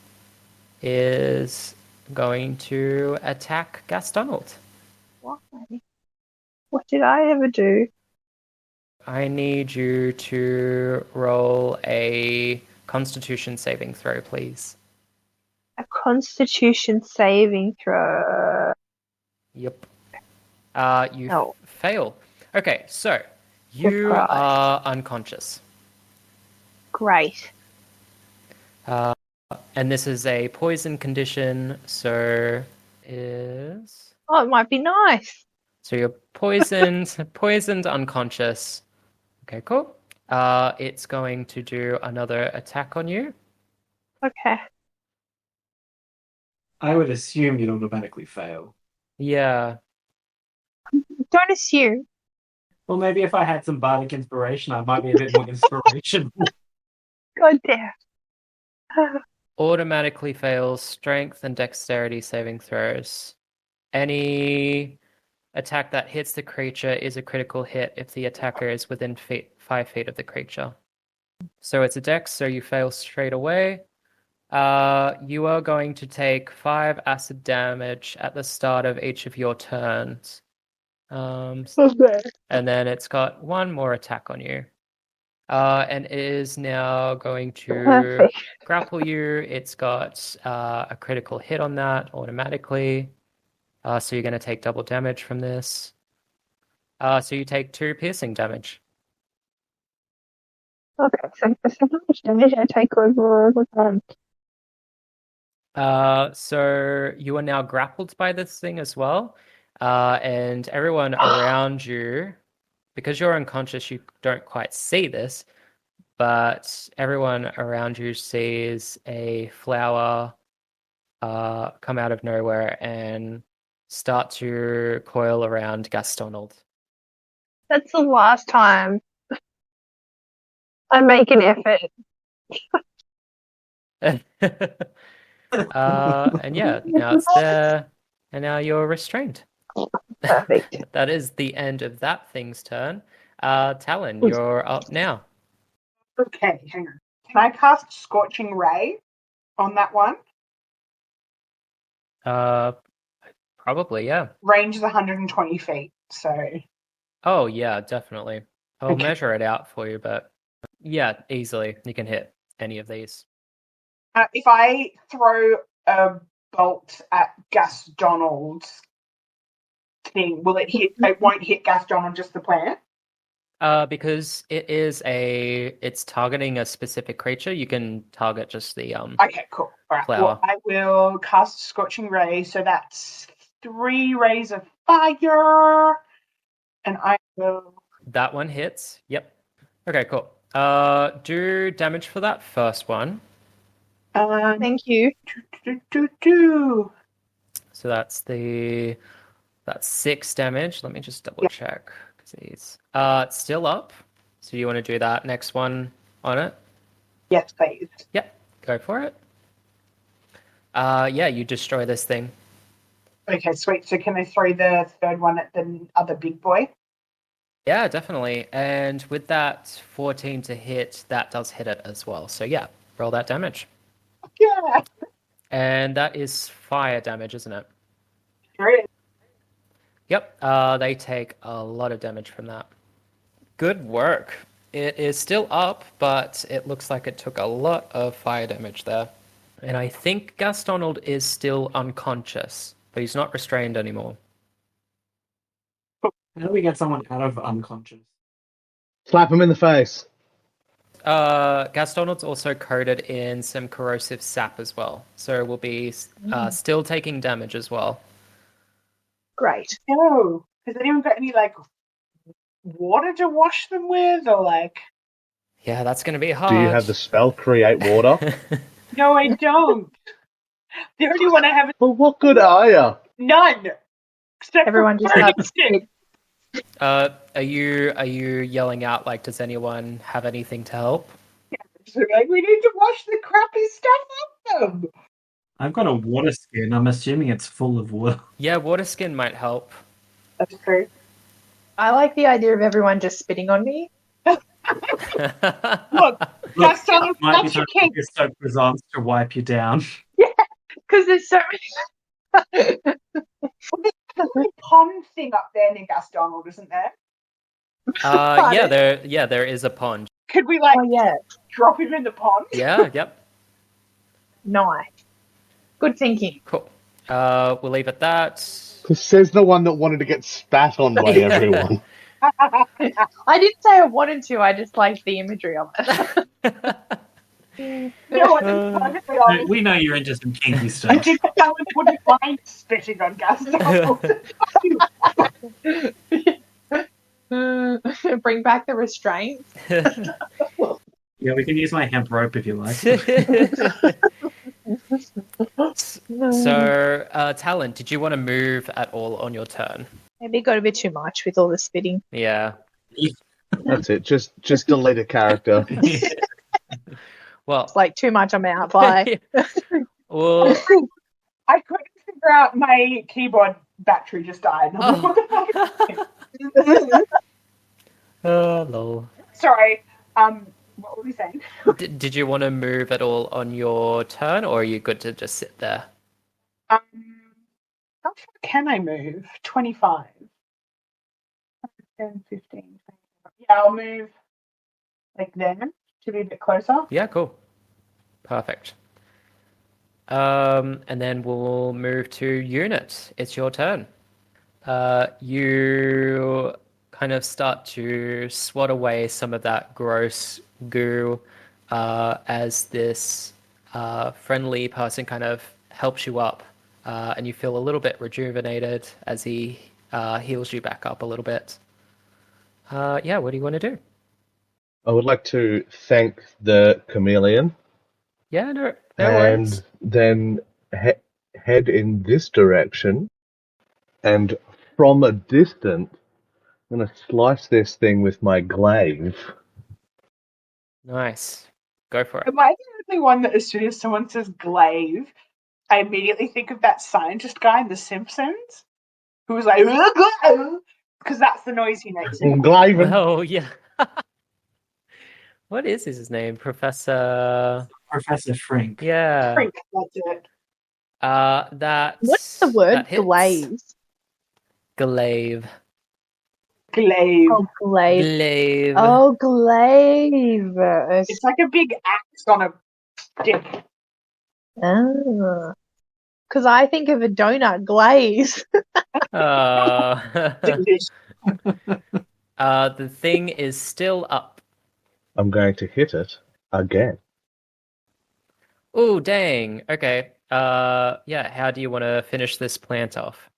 is going to attack Gastonald. Why? What did I ever do? I need you to roll a Constitution saving throw, please. A Constitution saving throw. Yep. You No. fail. Okay, so you Surprise. are unconscious. Great. And this is a poison condition, so is... Oh, it might be nice. So you're poisoned, unconscious. Okay, cool. It's going to do another attack on you. Okay. I would assume you'd automatically fail. Yeah. Don't assume. Well, maybe if I had some bardic inspiration, I might be a bit more inspirational. God damn. Automatically fails strength and dexterity saving throws. Any attack that hits the creature is a critical hit if the attacker is within 5 feet of the creature. So it's a dex, so you fail straight away. You are going to take 5 acid damage at the start of each of your turns. Okay. And then it's got one more attack on you. And it is now going to Perfect. grapple you. It's got a critical hit on that automatically. So you're going to take double damage from this. So you take 2 piercing damage. Okay, so how much damage I take over the time? So you are now grappled by this thing as well. And everyone around you, because you're unconscious, you don't quite see this, but everyone around you sees a flower come out of nowhere and start to coil around Gastonald. That's the last time I make an effort. And yeah, now it's there, and now you're restrained. Perfect. That is the end of that thing's turn. Talon, you're up now. Okay, hang on. Can I cast Scorching Ray on that one? Probably, yeah. Range is 120 feet, so... Oh, yeah, definitely. I'll Okay. measure it out for you, but yeah, easily. You can hit any of these. If I throw a bolt at Gus Donald's thing, will it hit? It won't hit Gus Donald, just the plant. Because it's targeting a specific creature, you can target just the Okay, cool. All right. flower. Well, I will cast Scorching Ray, so that's 3 rays of fire, and I will. That one hits. Yep. Okay, cool. Do damage for that first one. Thank you. So that's 6 damage. Let me just double check. It's still up. So you want to do that next one on it? Yes, please. Yep. Go for it. Yeah, you destroy this thing. Okay, sweet. So can I throw the third one at the other big boy? Yeah, definitely. And with that 14 to hit, that does hit it as well. So yeah, roll that damage. Yeah. And that is fire damage, isn't it? Sure is. Yep. They take a lot of damage from that. Good work. It is still up, but it looks like it took a lot of fire damage there. And I think Gastonald is still unconscious, but he's not restrained anymore. How do we get someone out of unconscious? Slap him in the face. Gastonald's also coated in some corrosive sap as well, so we'll be still taking damage as well. Great. No. Has anyone got any, like, water to wash them with? Or, like... Yeah, that's going to be hard. Do you have the spell create water? No, I don't. The only one I have is Well, what good are you? none. Except Everyone for just starts stick. Are you yelling out, like, does anyone have anything to help? So, like, we need to wash the crappy stuff off them. I've got a water skin. I'm assuming it's full of water. Yeah, water skin might help. That's true. I like the idea of everyone just spitting on me. Look, that's Might be that's time your king. to soak Presence to wipe you down. Because there's so many. There's a pond thing up there near Gastonald, isn't there? there is a pond. Could we, like, Oh, yeah. drop him in the pond? Yeah, yep. Nice. Good thinking. Cool. We'll leave it that. Says the one that wanted to get spat on by everyone. I didn't say I wanted to, I just liked the imagery of it. No, it's perfectly honest. We know you're into some kinky I stuff. did someone wouldn't mind spitting on Gastonald. Bring back the restraints. Yeah, we can use my hemp rope if you like. So, Talon, did you want to move at all on your turn? Maybe it got a bit too much with all the spitting. Yeah. That's it. Just delete a character. Well, It's like too much, I'm out. Bye. well, I couldn't figure out my keyboard battery just died. oh, lol. Sorry. What were we saying? Did you want to move at all on your turn, or are you good to just sit there? How far can I move? 25. 10, 15. Yeah, I'll move like there to be a bit closer. Yeah, cool. Perfect. And then we'll move to unit. It's your turn. You kind of start to swat away some of that gross goo as this friendly person kind of helps you up, and you feel a little bit rejuvenated as he heals you back up a little bit. Yeah, what do you want to do? I would like to thank the chameleon Yeah, no and worries. then head in this direction. And from a distance, I'm going to slice this thing with my glaive. Nice. Go for it. Am I the only one that as soon as someone says glaive, I immediately think of that scientist guy in The Simpsons who was like, because that's the noise he makes. Glaive. Oh, yeah. What is his name? Professor Frink. Yeah. Freak, that's it. That's What's the word? that hits. Glaze. Glaive. Glaive. Oh, glaive. Glaive. Oh, glaive. It's like a big axe on a stick. Because I think of a donut glaze. Delicious. The thing is still up. I'm going to hit it again. Oh, dang. Okay. Yeah, how do you want to finish this plant off?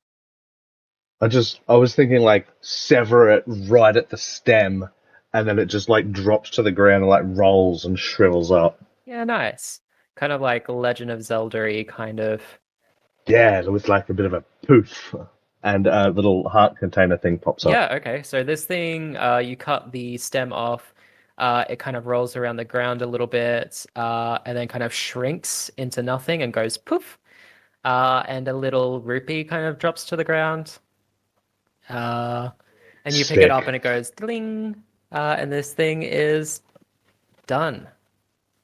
I was thinking like sever it right at the stem, and then it just like drops to the ground and like rolls and shrivels up. Yeah, nice. Kind of like Legend of Zelda-y kind of. Yeah, with like a bit of a poof, and a little heart container thing pops up. Yeah, okay. So this thing, you cut the stem off, it kind of rolls around the ground a little bit, and then kind of shrinks into nothing and goes poof. And a little rupee kind of drops to the ground. And you pick it Sick. up and it goes ding, and this thing is done.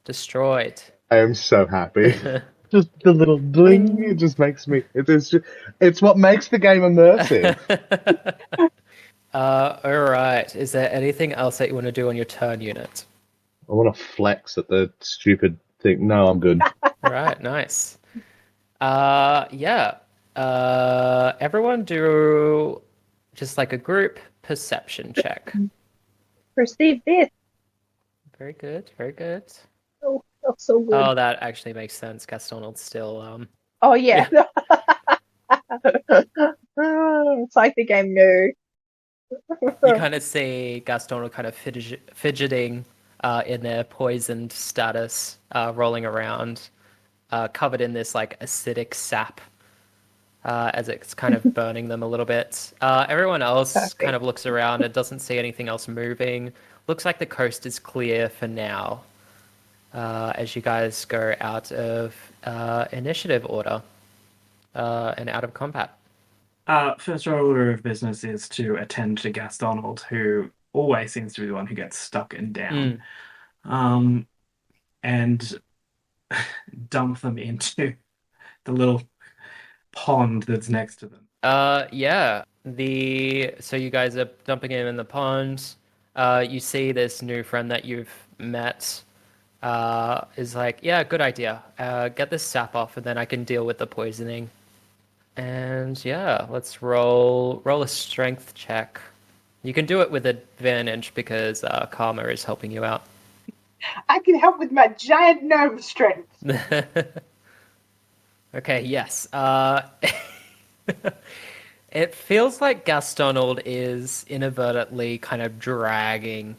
Destroyed. I am so happy. Just the little ding, it just makes me. It's what makes the game immersive. All right. Is there anything else that you want to do on your turn unit? I want to flex at the stupid thing. No, I'm good. All right. Nice. Yeah. Everyone do just like a group perception check. Receive this. Very good. Very good. Oh, that's so good. Oh, that actually makes sense. Gastonald's still Oh, yeah. It's like the game knew. You kind of see Gaston kind of fidgeting in their poisoned status, rolling around, covered in this like acidic sap as it's kind of burning them a little bit. Everyone else Perfect. kind of looks around and doesn't see anything else moving. Looks like the coast is clear for now as you guys go out of initiative order and out of combat. First order of business is to attend to Gastonald, who always seems to be the one who gets stuck and down, and dump them into the little pond that's next to them. Yeah. So you guys are dumping him in the pond. You see this new friend that you've met is like, yeah, good idea. Get this sap off, and then I can deal with the poisoning. And yeah, let's roll a strength check. You can do it with advantage because Karma is helping you out. I can help with my giant gnome strength. Okay, yes. It feels like Gastonald is inadvertently kind of dragging,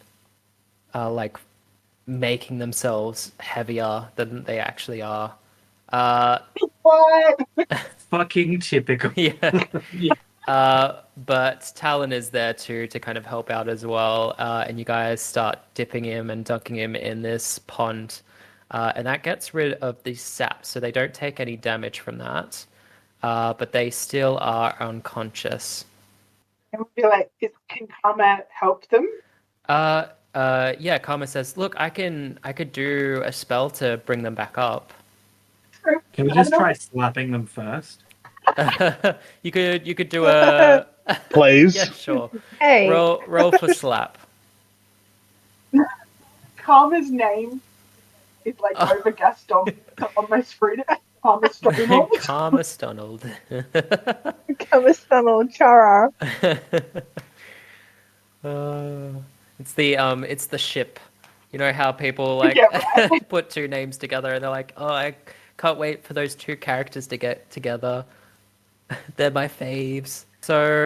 like making themselves heavier than they actually are. What? Fucking typical. Yeah. Yeah. But Talon is there too to kind of help out as well. And you guys start dipping him and dunking him in this pond. And that gets rid of the sap, so they don't take any damage from that. But they still are unconscious. And we'd be like, can Karma help them? Yeah, Karma says, look, I could do a spell to bring them back up. Can we just try slapping them first? You could do a Please. yeah, sure. Hey. Roll for slap. Karma's name is like over Gaston. So almost freed it. Karma Stonewall. Karma Stonald. Kamistano Chara. It's the ship. You know how people like Yeah, right. put two names together and they're like, oh, I can't wait for those two characters to get together. They're my faves. So,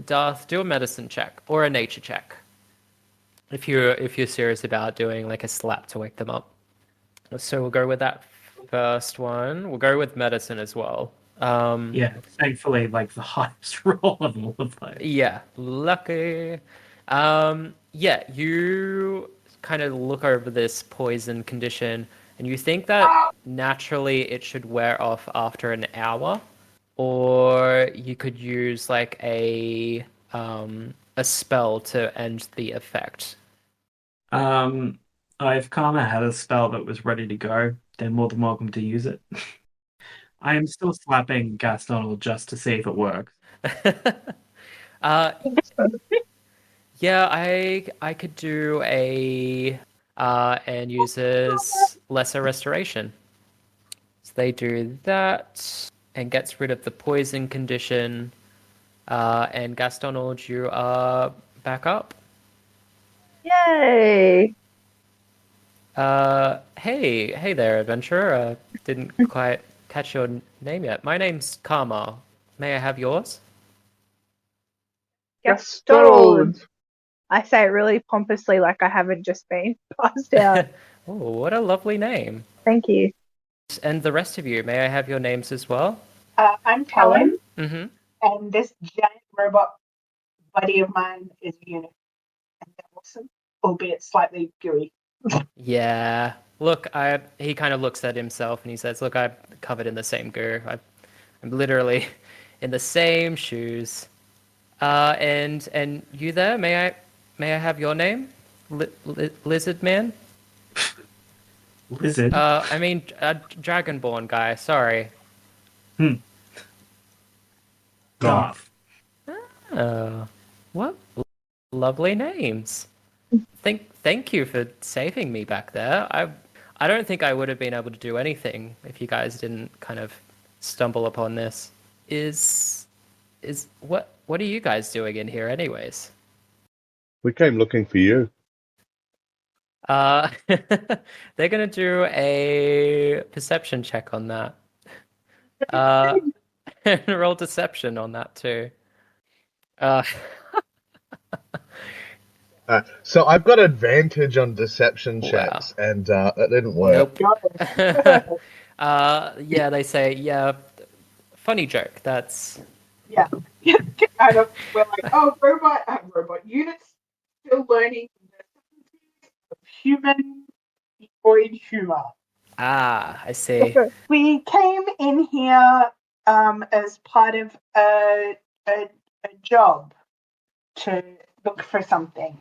Darth, do a medicine check or a nature check. If you're serious about doing like a slap to wake them up. So we'll go with that first one. We'll go with medicine as well. Yeah, thankfully, like the highest roll of all of those. Yeah, lucky. Yeah, you kind of look over this poison condition and you think that naturally it should wear off after an hour, or you could use like a spell to end the effect. If Karma had a spell that was ready to go, they're more than welcome to use it. I am still slapping Gastonal just to see if it works. Yeah, I could do a and uses lesser restoration. So they do that and gets rid of the poison condition. And Gastonald, you are back up. Yay! Hey there, adventurer. Didn't quite catch your name yet. My name's Karma. May I have yours? Gaston. I say it really pompously, like I haven't just been passed out. Oh, what a lovely name. Thank you. And the rest of you, may I have your names as well? I'm Talon, Mm-hmm. and this giant robot buddy of mine is Unit. And they're awesome, albeit slightly gooey. Yeah. Look, he kind of looks at himself and he says, look, I'm covered in the same goo. I'm literally in the same shoes. And you there, may I have your name? Lizard Man? Lizard? I mean, Dragonborn guy, sorry. Darth. What? lovely names. Thank you for saving me back there. I don't think I would have been able to do anything if you guys didn't kind of stumble upon this. Is what are you guys doing in here anyways? We came looking for you. They're gonna do a perception check on that. And roll deception on that too. So I've got advantage on deception Wow. checks, and that didn't work. Nope. Yeah, they say, yeah, funny joke. That's Yeah. Kind of, we're like, oh, robot units still learning the subtleties of humanoid humor. I see. We came in here as part of a job to look for something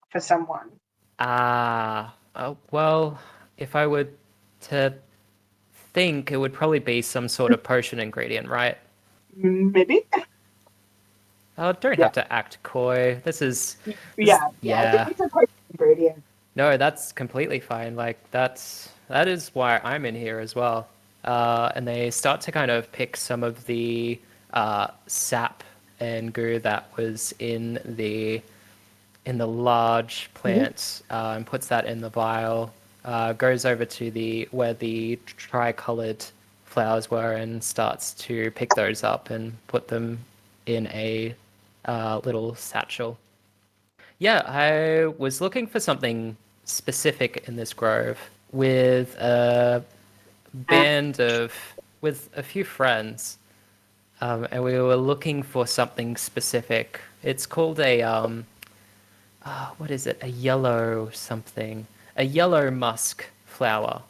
for someone. Well, if I were to think, it would probably be some sort of potion ingredient, right? Maybe. Don't have to act coy. This Yeah. It's a potion ingredient. No, that's completely fine. Like that is why I'm in here as well. And they start to kind of pick some of the sap and goo that was in the large plant and puts that in the vial. Goes over to where the tricolored flowers were and starts to pick those up and put them in a little satchel. Yeah, I was looking for something specific in this grove with a few friends, and we were looking for something specific. It's called what is it? A yellow something. A yellow musk flower.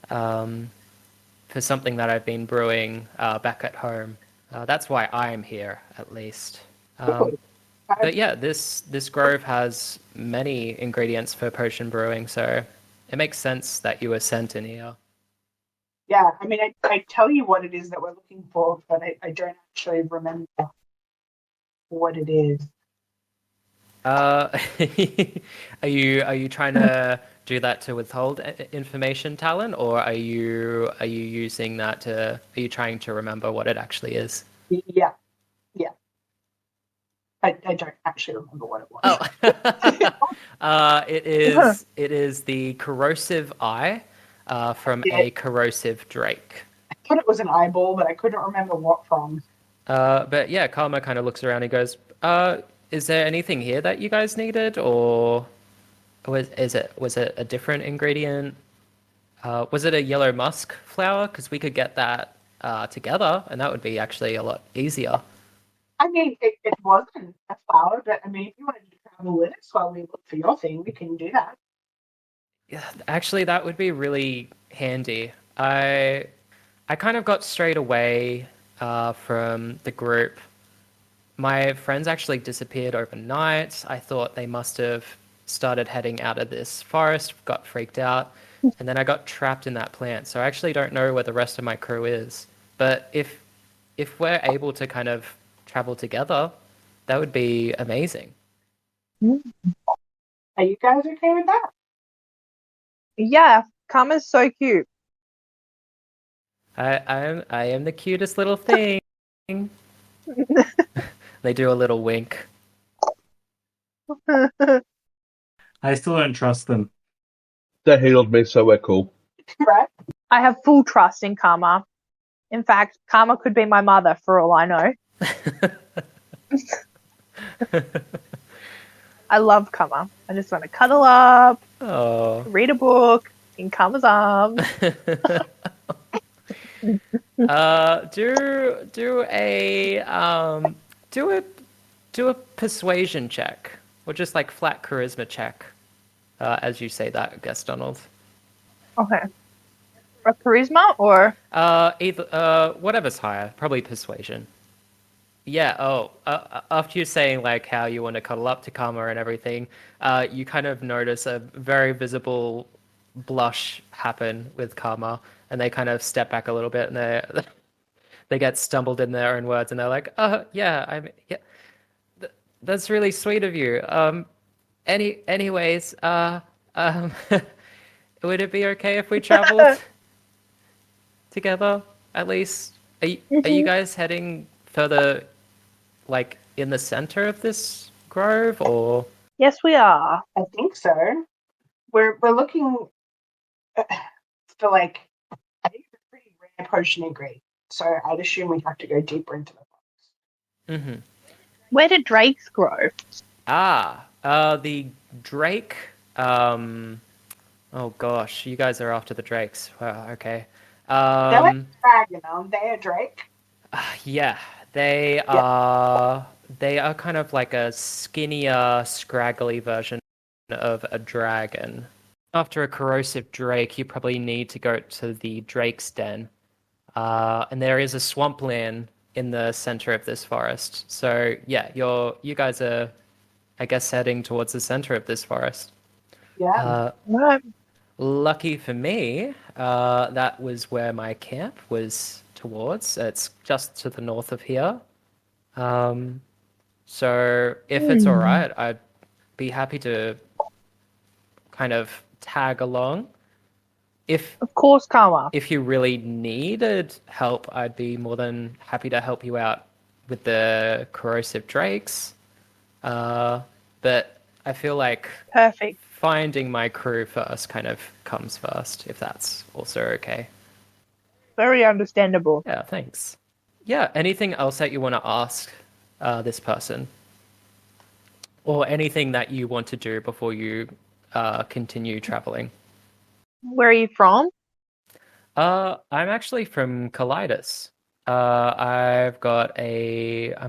For something that I've been brewing back at home. That's why I'm here, at least. But yeah, this grove has many ingredients for potion brewing, so it makes sense that you were sent in here. Yeah, I mean, I tell you what it is that we're looking for, but I don't actually remember what it is. Are you trying to do that to withhold information, Talon, or are you using that are you trying to remember what it actually is? Yeah. I don't actually remember what it was. Oh. It is the corrosive eye from a corrosive drake. I thought it was an eyeball, but I couldn't remember what from. But yeah, Karma kind of looks around and goes, is there anything here that you guys needed, or was it a different ingredient? Was it a yellow musk flower? Because we could get that together, and that would be actually a lot easier. I mean, it wasn't a flower, but I mean, if you wanted to travel with us while we look for your thing, we can do that. Yeah, actually, that would be really handy. I kind of got strayed away from the group. My friends actually disappeared overnight. I thought they must have started heading out of this forest, got freaked out, and then I got trapped in that plant. So I actually don't know where the rest of my crew is. But if we're able to kind of travel together, that would be amazing. Are you guys okay with that? Yeah, Karma's so cute. I am the cutest little thing. They do a little wink. I still don't trust them. They healed me, so we're cool. Right? I have full trust in Karma. In fact, Karma could be my mother for all I know. I love Karma. I just want to cuddle up, read a book in Karma's arms. Do a persuasion check, or just like flat charisma check, as you say that, I guess, Donald. Okay. A charisma or Either whatever's higher, probably persuasion. Yeah. After you saying like how you want to cuddle up to Karma and everything, you kind of notice a very visible blush happen with Karma, and they kind of step back a little bit, and they get stumbled in their own words, and they're like, yeah, That's really sweet of you. Anyways, um, would it be okay if we traveled together at least? Are you Mhm. guys heading further, like in the center of this grove, or? Yes, we are. I think so. We're looking for like I think it's a pretty rare potion ingredient. So I'd assume we'd have to go deeper into the forest. Mm-hmm. Where do drakes grow? The Drake. Um, oh gosh, you guys are after the Drakes. Wow, okay. They're like Um, a dragon, aren't they? A drake? yeah, they Yeah. are. They are kind of like a skinnier, scraggly version of a dragon. After a corrosive drake, you probably need to go to the Drake's Den. And there is a swampland in the center of this forest. So yeah, you guys are, I guess, heading towards the center of this forest. Yeah. Right. Lucky for me, that was where my camp was towards. It's just to the north of here. Um, so if it's all right, I'd be happy to kind of tag along. Of course, Karma. If you really needed help, I'd be more than happy to help you out with the corrosive drakes. But I feel like Perfect. finding my crew first kind of comes first, if that's also okay. Very understandable. Yeah, thanks. Yeah, anything else that you want to ask this person? Or anything that you want to do before you continue traveling? Where are you from? I'm actually from Calidus. I'm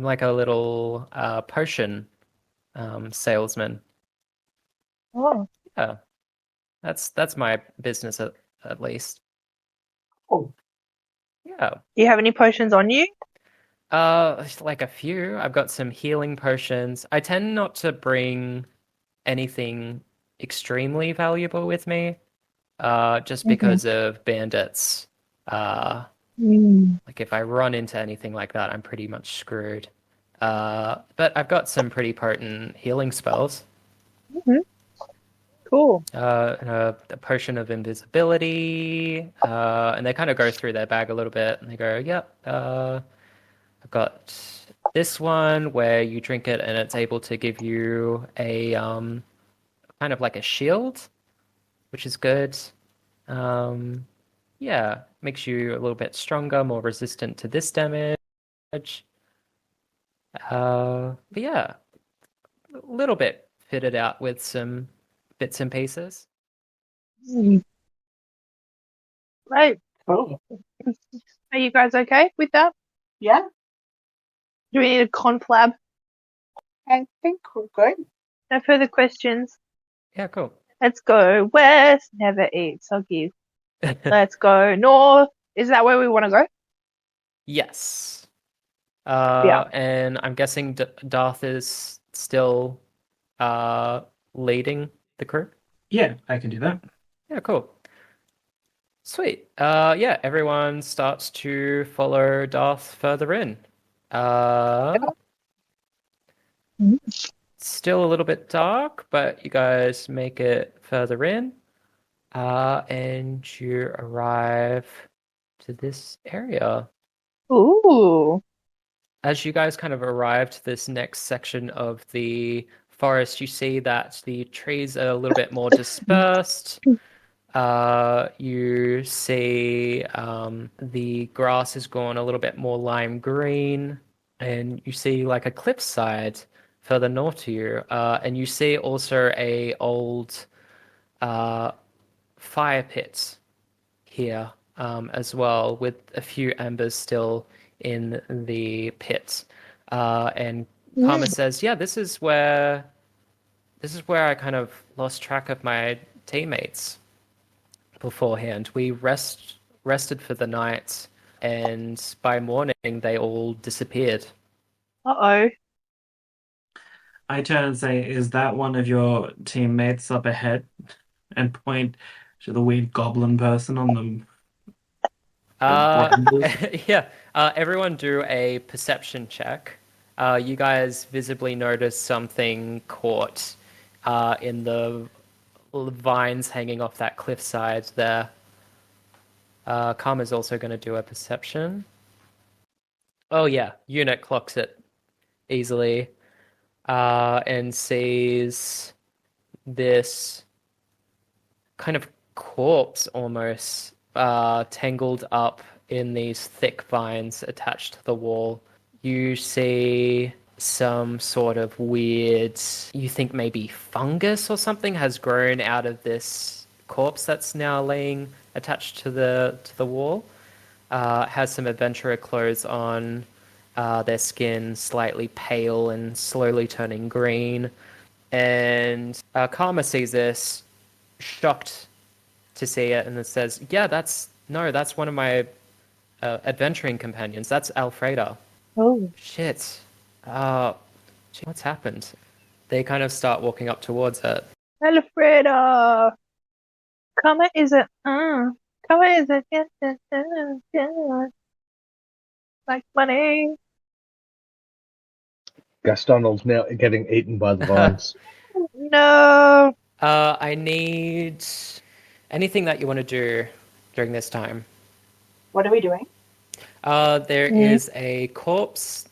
like a little potion salesman. Oh, Yeah, that's my business at least. Oh, Yeah. do you have any potions on you? Like a few. I've got some healing potions. I tend not to bring anything extremely valuable with me, just because of bandits. Like if I run into anything like that, I'm pretty much screwed. But I've got some pretty potent healing spells. Cool. A potion of invisibility, and they kind of go through their bag a little bit, and they go, "Yep, I've got this one where you drink it, and it's able to give you a kind of like a shield, which is good. Yeah, makes you a little bit stronger, more resistant to this damage. But yeah, a little bit fitted out with some bits and pieces. Right. cool. Are you guys okay with that? Yeah, Do we need a conflab? I think we're good. No further questions. Yeah, cool. Let's go west. Never eat soggy. Let's go north. Is that where we want to go? Yes. Yeah. And I'm guessing Darth is still leading the crew. Yeah, I can do that. Yeah, cool. Sweet. Yeah, everyone starts to follow Darth further in. Still a little bit dark, but you guys make it further in. And you arrive to this area. Ooh. As you guys kind of arrive to this next section of the forest, you see that the trees are a little bit more dispersed. You see the grass has gone a little bit more lime green, and you see like a cliffside further north to you. And you see also a old fire pit here as well, with a few embers still in the pit. And Karma says, "Yeah, this is where I kind of lost track of my teammates beforehand. We rested for the night, and by morning they all disappeared." Uh-oh. I turn and say, "Is that one of your teammates up ahead?" And point to the weird goblin person on the brambles. Yeah. Everyone do a perception check. You guys visibly notice something caught in the vines hanging off that cliffside there. Karma's also going to do a perception. Oh yeah, Unit clocks it easily and sees this kind of corpse almost tangled up in these thick vines attached to the wall. You see some sort of weird, you think maybe fungus or something has grown out of this corpse that's now laying attached to the wall. Has some adventurer clothes on, their skin slightly pale and slowly turning green. And Karma sees this, shocked to see it, and it says, "Yeah, that's one of my adventuring companions. That's Alfreda." Oh. Shit. Gee, what's happened? They kind of start walking up towards it. Alfreda! Karma isn't, Karma isn't, like money. Gaston's now getting eaten by the vines. No. I need anything that you want to do during this time. What are we doing? There is a corpse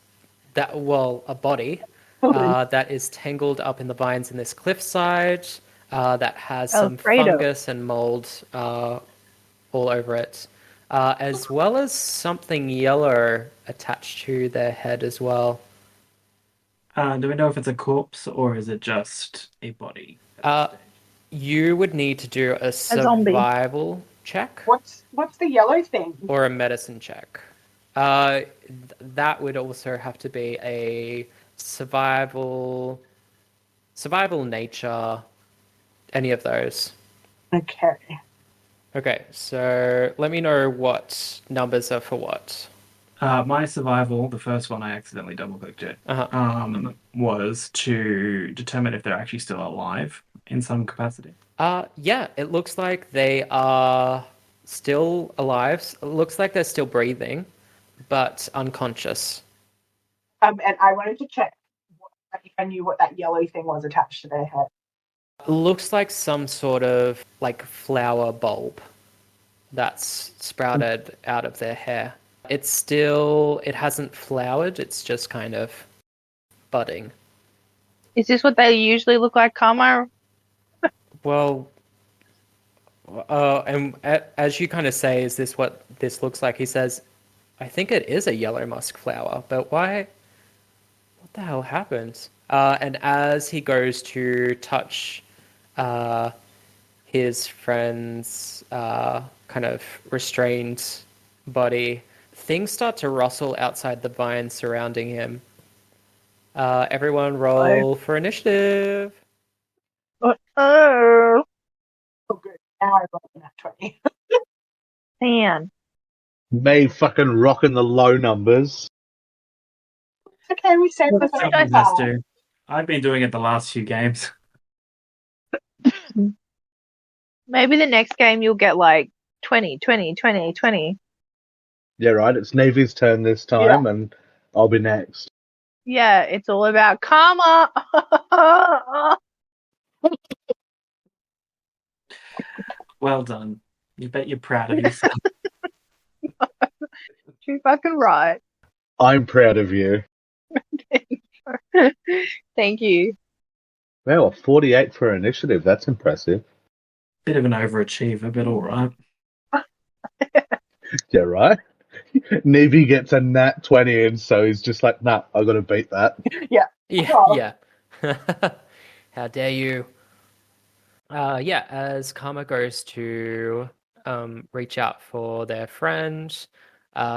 a body that is tangled up in the vines in this cliffside that has some fungus and mold all over it, as well as something yellow attached to their head as well. Do we know if it's a corpse or is it just a body? You would need to do a zombie. survival check What's the yellow thing? or a medicine check. That would also have to be a survival nature, any of those. Okay. Okay, so let me know what numbers are for what. My survival, the first one I accidentally double-clicked it, was to determine if they're actually still alive in some capacity. Yeah, it looks like they are still alive. It looks like they're still breathing, but unconscious. And I wanted to check if I knew what that yellow thing was attached to their head. Looks like some sort of like flower bulb that's sprouted out of their hair. It hasn't flowered, it's just kind of budding. Is this what they usually look like, Karma? Well, and as you kind of say, is this what this looks like? He says, I think it is a yellow musk flower, but why? What the hell happened? And as he goes to touch his friend's kind of restrained body, things start to rustle outside the vines surrounding him. Everyone roll for initiative. Oh, good. Now I rolled that 20. man. May fucking rock in the low numbers. It's okay, we saved the Something has to. I've been doing it the last few games. Maybe the next game you'll get like 20, 20, 20, 20. Yeah, right. It's Navy's turn this time, and I'll be next. Yeah, it's all about karma. Well done. You bet you're proud of yourself. You're fucking right. I'm proud of you. Thank you. Wow, a 48 for initiative. That's impressive. Bit of an overachiever, but all right. Yeah, right? Navy gets a nat 20 in, so he's just like, nah, I've got to beat that. Yeah. How dare you? As Karma goes to reach out for their friend,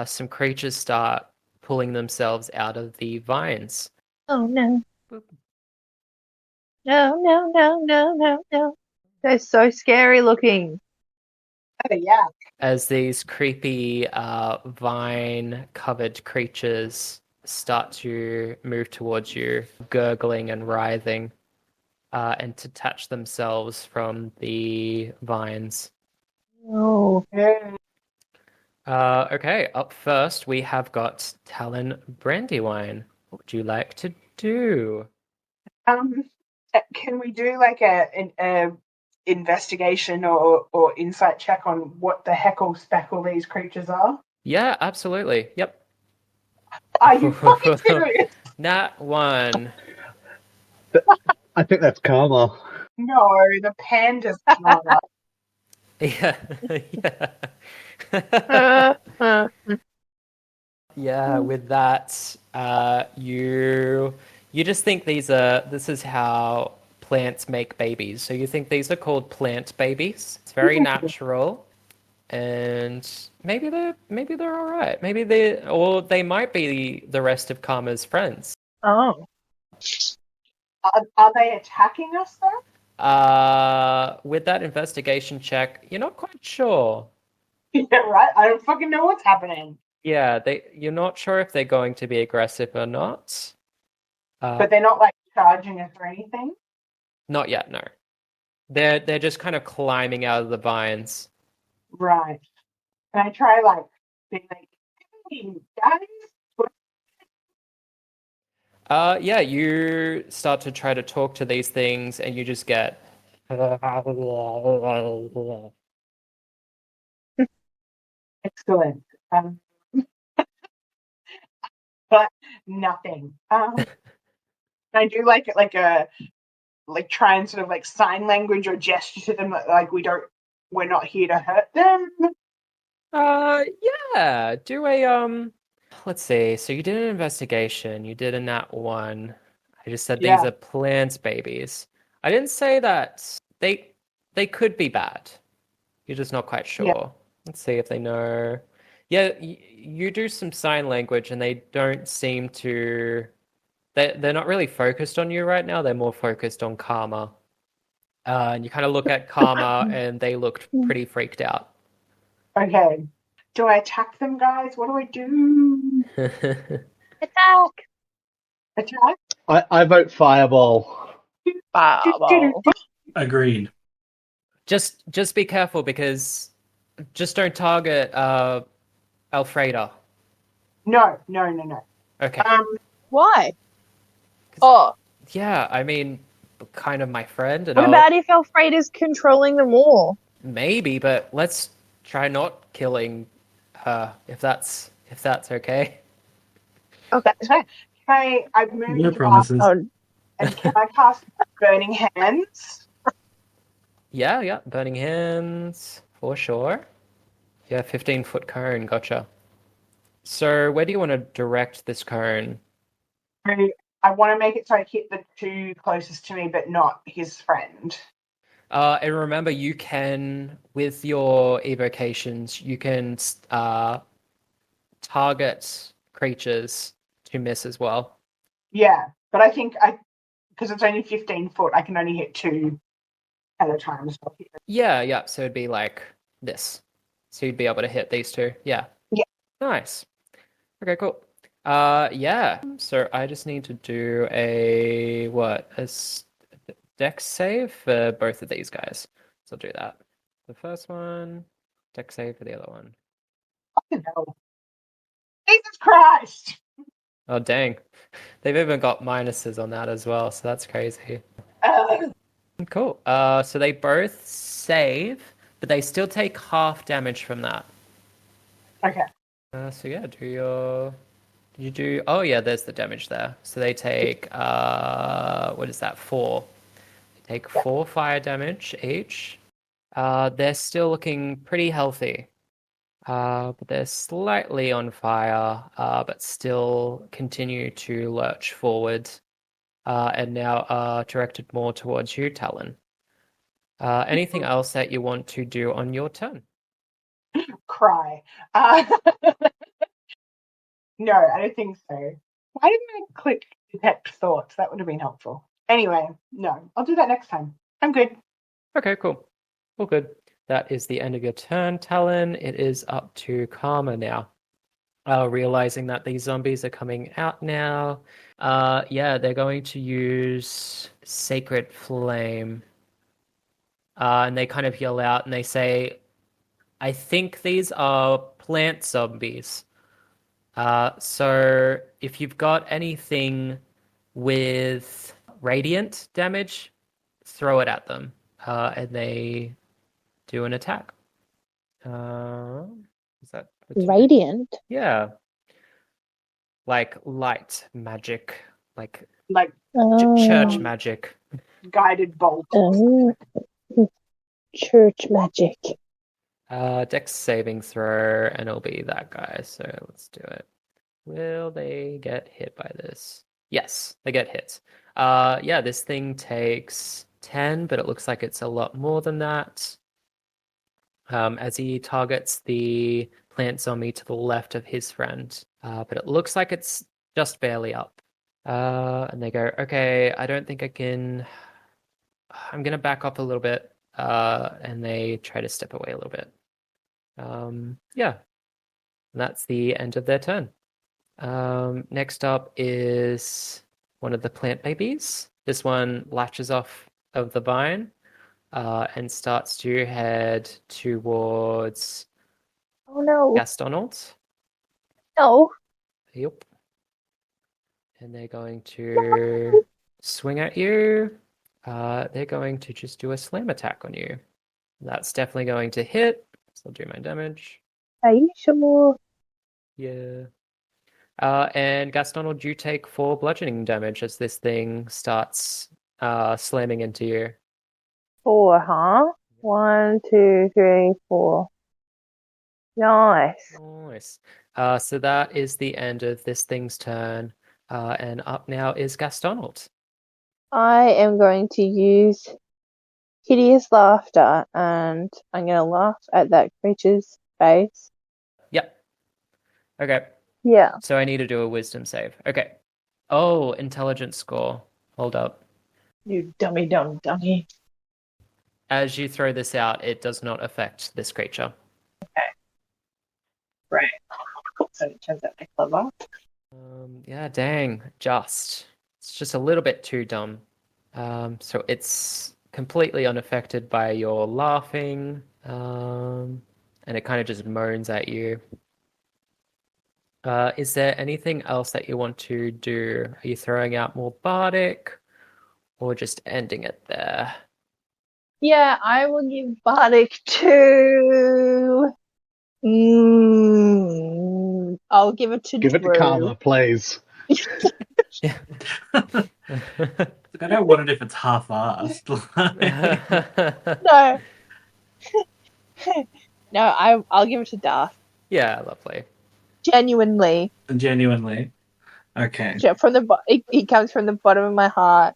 some creatures start pulling themselves out of the vines. Oh no. No. They're so scary looking. Oh, yeah. As these creepy vine-covered creatures start to move towards you, gurgling and writhing, and detach themselves from the vines. Oh. Okay, up first we have got Talon Brandywine. Oh, would you like to do? Can we do like a investigation or insight check on what the heckle speckle these creatures are? Yeah, absolutely. Yep. Are you fucking serious? Nat 1. I think that's karma. No, the panda's karma. Yeah. Yeah, with that, you just think this is how plants make babies. So you think these are called plant babies. It's very natural. And maybe they're all right. Maybe they might be the rest of Karma's friends. Oh. Are they attacking us though? With that investigation check, you're not quite sure. Yeah, right. I don't fucking know what's happening. Yeah, you're not sure if they're going to be aggressive or not. But they're not like charging us or anything. Not yet, no. They're just kind of climbing out of the vines. Right. And I try like being like, hey guys. Yeah, you start to try to talk to these things and you just get Excellent. But nothing. I do like try and sort of like sign language or gesture to them that like we're not here to hurt them. Yeah, do a let's see. So you did an investigation, you did a nat 1. I just said these are plant babies. I didn't say that they could be bad. You're just not quite sure. Yeah. Let's see if they know. Yeah, you do some sign language and they don't seem to they're not really focused on you right now. They're more focused on Karma. And you kind of look at Karma and they looked pretty freaked out. Okay. Do I attack them, guys? What do I do? Attack! Attack? I vote fireball. Fireball. Agreed. Just be careful because just don't target Alfreda. No. Okay. Why? Oh. Yeah, I mean, kind of my friend. And What about if Alfreda's controlling them all? Maybe, but let's try not killing her if that's okay. Okay. Can I move No to promises. Oh, and can I cast Burning Hands? Yeah, burning hands for sure. Yeah, 15-foot cone, gotcha. So where do you want to direct this cone? I want to make it so I hit the two closest to me, but not his friend. And remember, you can, with your evocations, you can target creatures to miss as well. Yeah, but I think because it's only 15 foot, I can only hit two at a time. So Yeah. So it'd be like this. So you'd be able to hit these two. Yeah. Yeah. Nice. Okay, cool. Yeah. So I just need to do a dex save for both of these guys. So I'll do that. The first one, dex save for the other one. fucking hell. Jesus Christ! Oh, dang. They've even got minuses on that as well, so that's crazy. Cool. So they both save, but they still take half damage from that. Okay. So yeah, oh yeah, there's the damage there. So they take, what is that, 4. They take 4 fire damage each. They're still looking pretty healthy. But they're slightly on fire, but still continue to lurch forward, and now are directed more towards you, Talon. Anything else that you want to do on your turn? Cry. No, I don't think so. Why didn't I click detect thoughts? That would have been helpful. Anyway, no, I'll do that next time. I'm good. Okay, cool. All good. That is the end of your turn, Talon. It is up to Karma now. Realizing that these zombies are coming out now. Yeah, they're going to use Sacred Flame. And they kind of yell out and they say, I think these are plant zombies. So if you've got anything with radiant damage, throw it at them, and they do an attack. Is that what you do? Radiant. Yeah, like light magic, like Like church Oh, magic. guided bolt. oh, church magic. Dex saving throw, and it'll be that guy. So let's do it. Will they get hit by this? Yes, they get hit. Yeah, this thing takes 10, but it looks like it's a lot more than that. As he targets the plant zombie to the left of his friend. But it looks like it's just barely up. And they go, okay, I don't think I can. I'm gonna back up a little bit. And they try to step away a little bit. Yeah. And that's the end of their turn. Next up is one of the plant babies. This one latches off of the vine and starts to head towards Oh no. Gastonald. No. Yep. And they're going to swing at you. They're going to just do a slam attack on you. That's definitely going to hit. So I'll do my damage. Are you sure? Yeah. And Gastonald, you take 4 bludgeoning damage as this thing starts slamming into you. 4, huh? 1, 2, 3, 4. Nice. Nice. So that is the end of this thing's turn. And up now is Gastonald. I am going to use hideous laughter, and I'm going to laugh at that creature's face. Yep. Okay. Yeah. So I need to do a wisdom save. Okay. Oh, intelligence score. Hold up. You dummy dumb dummy. As you throw this out, it does not affect this creature. Right. So it turns out they're clever. Yeah, dang. It's just a little bit too dumb. So it's completely unaffected by your laughing. And it kind of just moans at you. Is there anything else that you want to do? Are you throwing out more bardic or just ending it there? Yeah, I will give Bardic to. I'll give it to Give it to Drew. Karma, please. Yeah. I don't want it if it's half-assed. No. No, I'll give it to Darth. Yeah, lovely. Genuinely. Genuinely. Okay. From it comes from the bottom of my heart.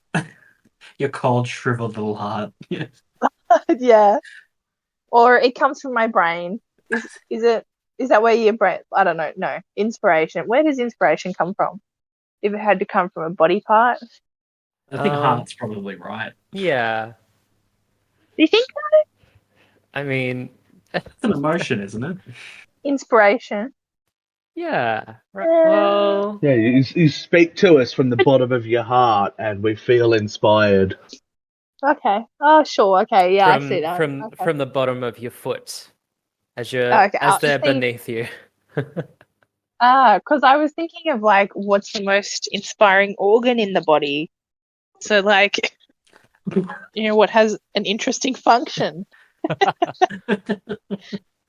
Your cold, shriveled little heart. Yeah. Yeah. Or it comes from my brain. Is that where your brain? I don't know. No. Inspiration. Where does inspiration come from? If it had to come from a body part. I think heart's probably right. Yeah. Do you think I mean, It's an emotion, isn't it? inspiration? yeah. Right. Well, Yeah, you speak to us from the bottom of your heart, and we feel inspired. Okay. Oh, sure. Okay. Yeah, I see that. from Okay. from the bottom of your foot, as Okay, as they're just think- beneath you. Because I was thinking of like what's the most inspiring organ in the body. So like, what has an interesting function.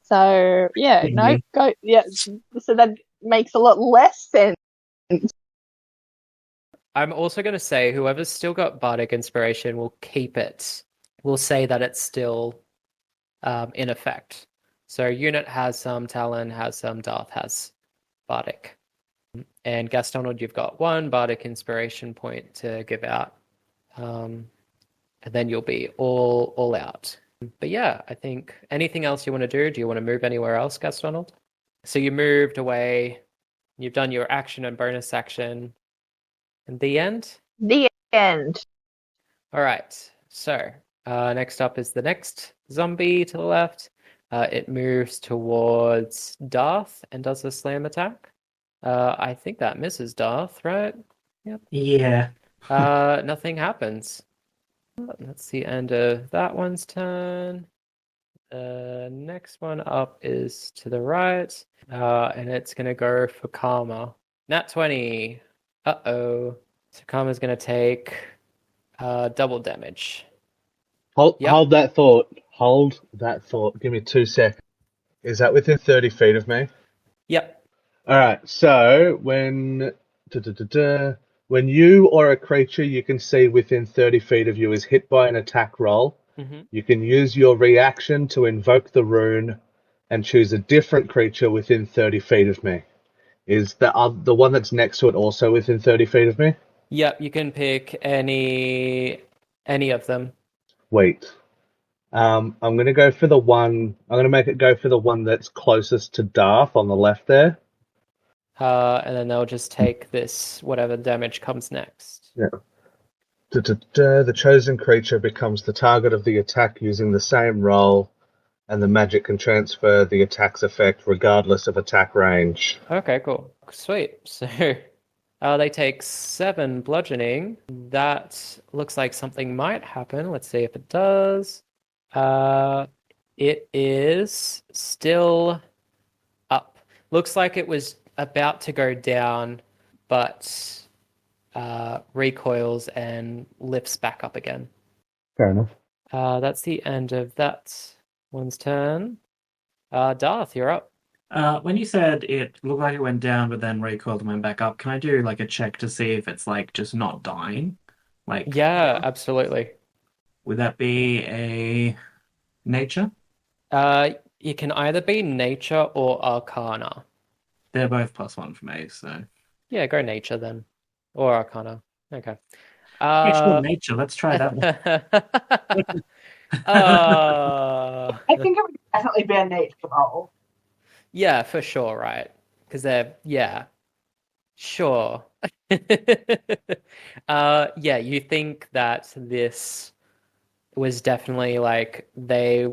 So yeah, no, go yeah. So that makes a lot less sense. I'm also going to say whoever's still got bardic inspiration will keep it. We'll say that it's still in effect. So unit has some, Talon has some, Darth has bardic. And Gastonald, you've got 1 bardic inspiration point to give out. And then you'll be all out. But yeah, I think anything else you want to do? Do you want to move anywhere else, Gastonald? So you moved away. You've done your action and bonus action. And the end? The end. All right. So next up is the next zombie to the left. It moves towards Darth and does a slam attack. I think that misses Darth, right? Yep. Yeah. Nothing happens. That's the end of that one's turn. The next one up is to the right, and it's going to go for Karma. Nat 20. Uh-oh. So Karma's going to take double damage. Hold, Yep. hold that thought. Hold that thought. Give me 2 seconds. Is that within 30 feet of me? Yep. All right. So when you or a creature you can see within 30 feet of you is hit by an attack roll, you can use your reaction to invoke the rune and choose a different creature within 30 feet of me. Is the one that's next to it also within 30 feet of me? Yep, you can pick any of them. Wait. I'm going to go for the one. I'm going to make it go for the one that's closest to Darth on the left there. And then they'll just take this, whatever damage comes next. Yeah. The chosen creature becomes the target of the attack using the same roll, and the magic can transfer the attack's effect regardless of attack range. Okay, cool. Sweet. So they take 7 bludgeoning. That looks like something might happen. Let's see if it does. It is still up. Looks like it was about to go down, but recoils and lifts back up again. Fair enough. That's the end of that one's turn. Darth, you're up. When you said it looked like it went down but then recoiled and went back up, can I do like a check to see if it's like just not dying? Like, Yeah, absolutely. would that be a nature? It can either be nature or arcana. They're both +1 for me, so. Yeah, go nature then. Or arcana. Okay. Yeah, sure, nature. Let's try that one. I think it would definitely be a nature roll. Yeah, for sure, right? Because yeah, sure. Yeah, you think that this was definitely like they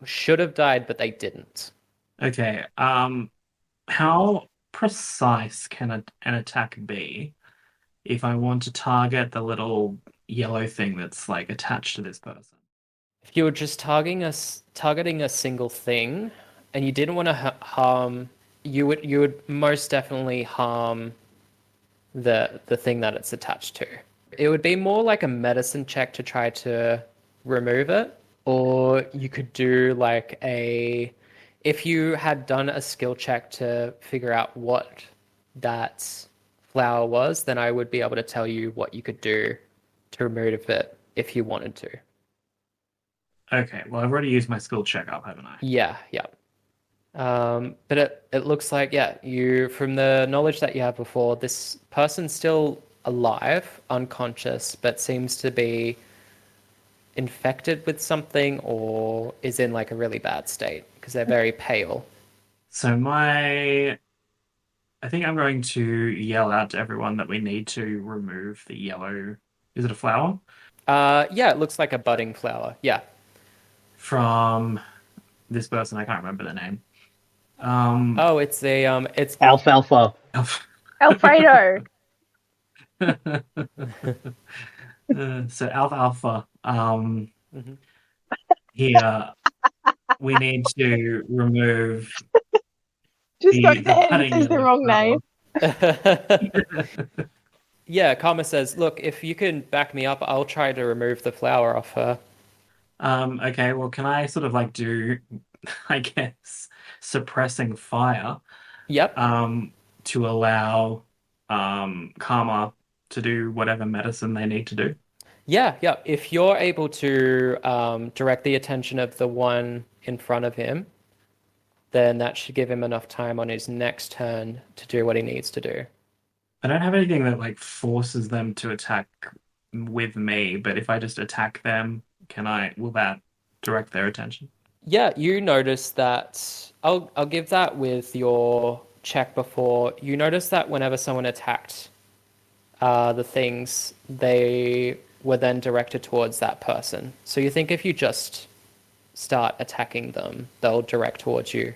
should have died, but they didn't. Okay. How precise can an attack be if I want to target the little yellow thing that's like attached to this person? If you were just targeting a single thing, and you didn't want to harm, you would most definitely harm the thing that it's attached to. It would be more like a medicine check to try to remove it, or you could do like if you had done a skill check to figure out what that flower was, then I would be able to tell you what you could do to remove it if you wanted to. Okay, well, I've already used my skill check up, haven't I? Yeah. But it looks like, yeah, from the knowledge that you had before, this person's still alive, unconscious, but seems to be infected with something or is in like a really bad state because they're very pale. So I think I'm going to yell out to everyone that we need to remove the yellow. Is it a flower? Yeah, it looks like a budding flower. Yeah. From this person, I can't remember the name. It's Alfalfa. Alfredo. So Alfalfa. Here we need to remove Just go the ahead budding and say the yellow wrong flower. name. Yeah, Karma says, look, if you can back me up, I'll try to remove the flower off her. Okay, well, can I sort of like do, I guess, suppressing fire? Yep. To allow Karma to do whatever medicine they need to do. Yeah. If you're able to direct the attention of the one in front of him, then that should give him enough time on his next turn to do what he needs to do. I don't have anything that like forces them to attack with me, but if I just attack them, will that direct their attention? Yeah, you notice that. I'll give that with your check before. You notice that whenever someone attacked the things, they were then directed towards that person. So you think if you just start attacking them, they'll direct towards you.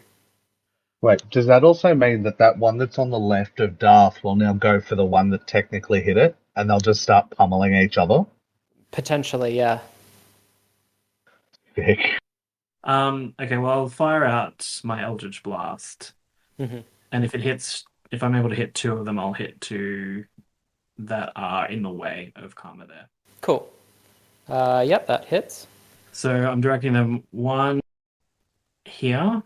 Wait, does that also mean that one that's on the left of Darth will now go for the one that technically hit it, and they'll just start pummeling each other? Potentially, yeah. Sick. Okay, well, I'll fire out my Eldritch Blast. Hmm. And if I'm able to hit two of them, I'll hit two that are in the way of Karma there. Cool. Yep, that hits. So I'm directing them one here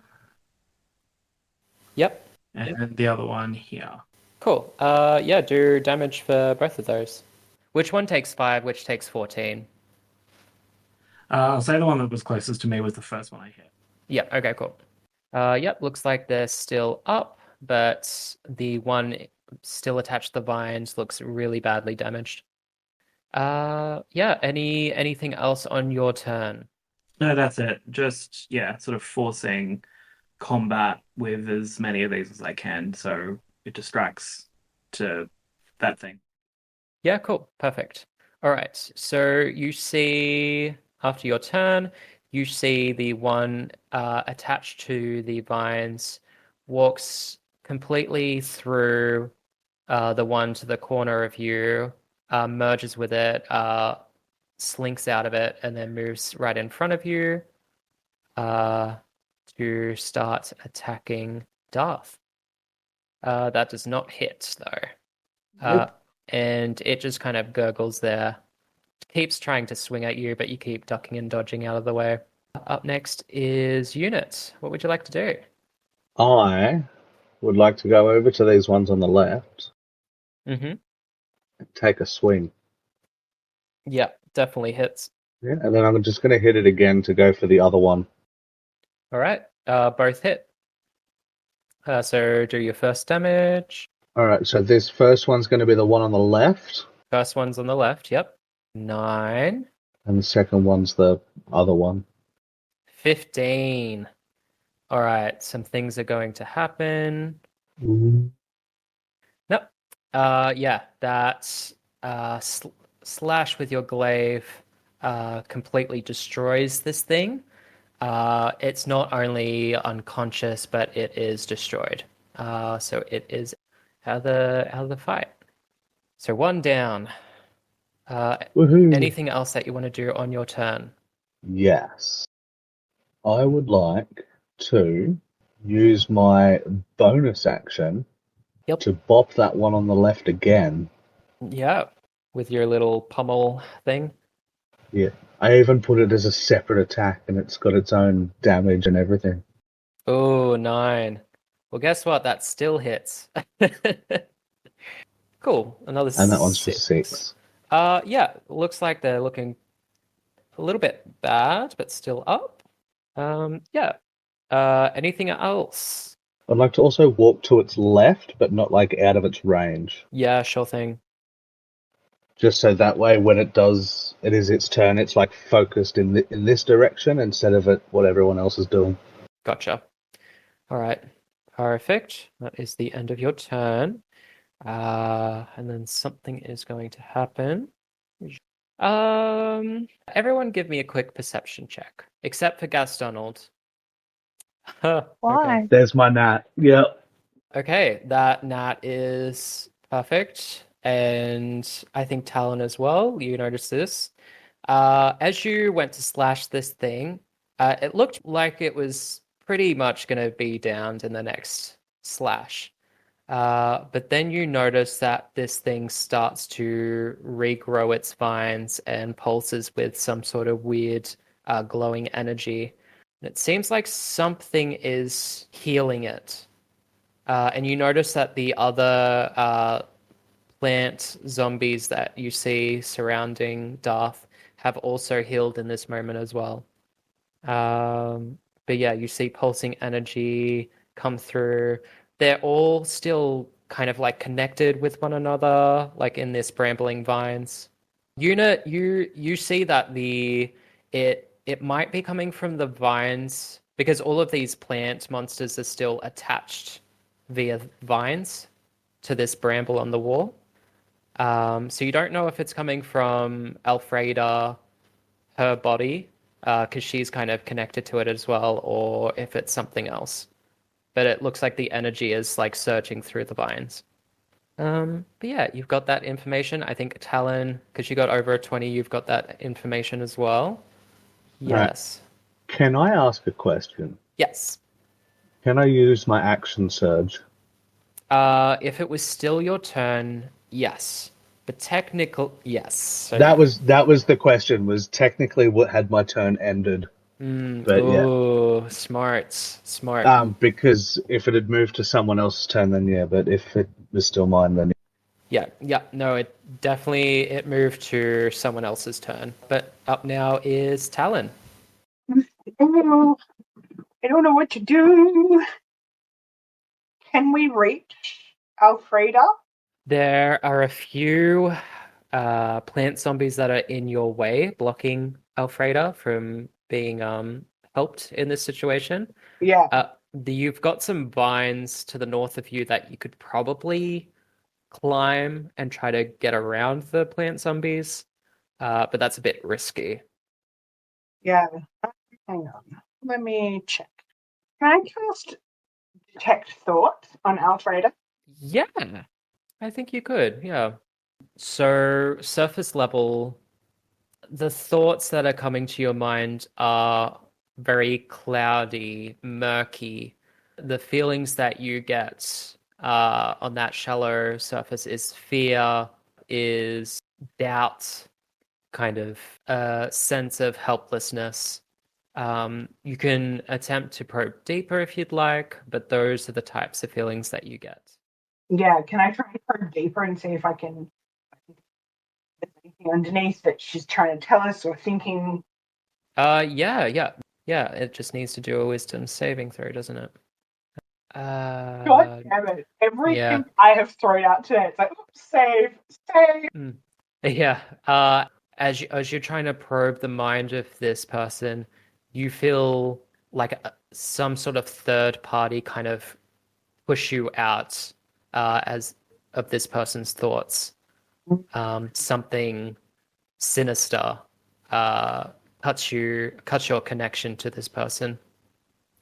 Yep. and the other one here. Cool. Yeah, do damage for both of those. Which one takes 5, which takes 14? I'll say the one that was closest to me was the first one I hit. Yep, okay, cool. Yep, looks like they're still up, but the one still attached to the vines looks really badly damaged. Yeah, anything else on your turn? No, that's it. Just, yeah, sort of forcing combat with as many of these as I can, so it distracts to that thing. Yeah, cool. Perfect. All right. So you see, after your turn, you see the one attached to the vines walks completely through the one to the corner of you, merges with it, slinks out of it, and then moves right in front of you to start attacking Darth. That does not hit, though. Nope. And it just kind of gurgles there. Keeps trying to swing at you, but you keep ducking and dodging out of the way. Up next is Unit. What would you like to do? I would like to go over to these ones on the left Mm-hmm. and take a swing. Yeah, definitely hits. Yeah, and then I'm just going to hit it again to go for the other one. All right, both hit. So do your first damage. All right, so this first one's going to be the one on the left, First one's on the left, yep. 9. and the second one's the other one. 15. All right, some things are going to happen. Mhm. Nope. Yeah, that slash with your glaive completely destroys this thing. It's not only unconscious, but it is destroyed. So it is out of the fight. So one down. Woohoo! Anything else that you want to do on your turn? Yes. I would like to use my bonus action Yep. to bop that one on the left again. Yeah, with your little pummel thing. Yeah. I even put it as a separate attack, and it's got its own damage and everything. Oh, 9. Well, guess what? That still hits. Cool. Another And that one's for 6. 6. Yeah, looks like they're looking a little bit bad, but still up. Yeah. Anything else? I'd like to also walk to its left, but not like out of its range. Yeah, sure thing. Just so that way, when it is its turn, it's like focused in this direction instead of at what everyone else is doing. Gotcha. All right. Perfect. That is the end of your turn. And then something is going to happen. Everyone give me a quick perception check, except for Gastonald. Why? There's my gnat. Yep. Okay, that Nat is perfect. And I think Talon as well. You noticed this. As you went to slash this thing, it looked like it was pretty much going to be downed in the next slash. But then you notice that this thing starts to regrow its vines and pulses with some sort of weird glowing energy. And it seems like something is healing it. And you notice that the other plant zombies that you see surrounding Darth have also healed in this moment as well. But yeah, you see pulsing energy come through. They're all still kind of like connected with one another, like in this brambling vines. Unit, you see that it might be coming from the vines because all of these plant monsters are still attached via vines to this bramble on the wall. So you don't know if it's coming from Alfreda, her body, because she's kind of connected to it as well, or if it's something else. But it looks like the energy is like surging through the vines. But yeah, you've got that information. I think Talon, because you got over a 20, you've got that information as well. Yes. Can I ask a question? Yes. Can I use my action surge? If it was still your turn, yes. But yes. So, That was the question. Was technically what had my turn ended? But yeah. ooh, smart. Because if it had moved to someone else's turn, then yeah. But if it was still mine, then Yeah. No, it moved to someone else's turn. But up now is Talon. Oh, I don't know what to do. Can we reach Alfreda? There are a few plant zombies that are in your way, blocking Alfreda from being helped in this situation. Yeah. You've got some vines to the north of you that you could probably climb and try to get around the plant zombies, but that's a bit risky. Yeah. Hang on. Let me check. Can I cast Detect Thoughts on Alfreda? Yeah, I think you could. Yeah. So surface level, the thoughts that are coming to your mind are very cloudy, murky. The feelings that you get on that shallow surface is fear, is doubt, kind of a sense of helplessness. You can attempt to probe deeper if you'd like, but those are the types of feelings that you get. Yeah. Can I try to probe deeper and see if I can there's anything underneath that she's trying to tell us or thinking? Yeah. It just needs to do a wisdom saving throw, doesn't it? God damn it. Everything yeah. I have thrown out today, it's like, oops, save. Yeah. As you're trying to probe the mind of this person, you feel like some sort of third party kind of push you out as of this person's thoughts. Something sinister cuts your connection to this person.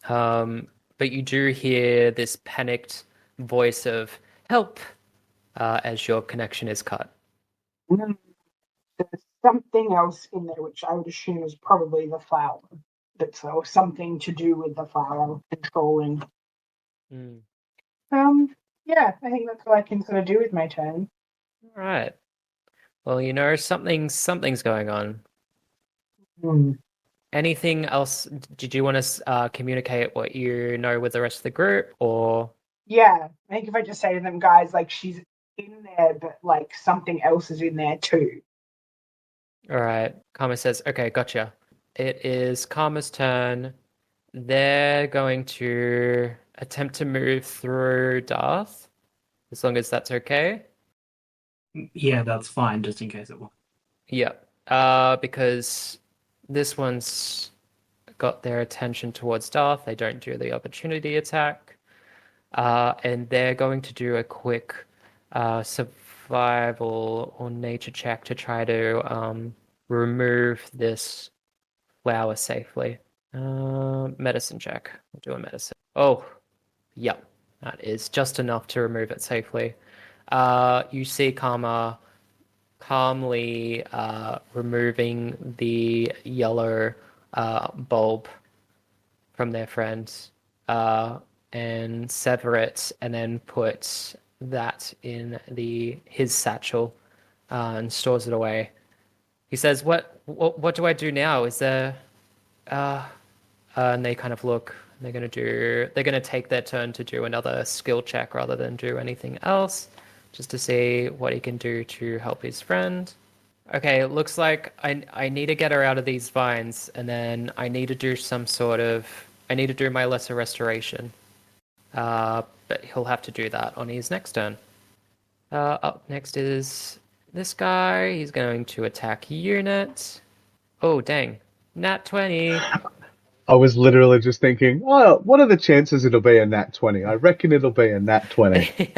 But you do hear this panicked voice of help as your connection is cut. There's something else in there, which I would assume is probably the flower. That's something to do with the flower controlling. Yeah, I think that's what I can sort of do with my turn. All right. Well, something's going on. Anything else? Did you want to communicate what you know with the rest of the group, or? Yeah, I think if I just say to them, guys, like she's in there, but like something else is in there too. All right. Karma says, "Okay, gotcha." It is Karma's turn. They're going to attempt to move through Darth, as long as that's okay. Yeah, that's fine, just in case it will. Yep. Because this one's got their attention towards Darth. They don't do the opportunity attack. And they're going to do a quick survival or nature check to try to remove this flower safely. Medicine check. We'll do a medicine. Oh, yep. That is just enough to remove it safely. You see Karma calmly removing the yellow bulb from their friends and sever it, and then put that in his satchel and stores it away. He says, "What do I do now? Is there?" And they kind of look. They're gonna take their turn to do another skill check rather than do anything else, just to see what he can do to help his friend. Okay, it looks like I need to get her out of these vines, and then I need to do my lesser restoration. But he'll have to do that on his next turn. Up next is this guy. He's going to attack unit. Oh, dang. Nat 20. I was literally just thinking, oh, what are the chances it'll be a nat 20? I reckon it'll be a nat 20.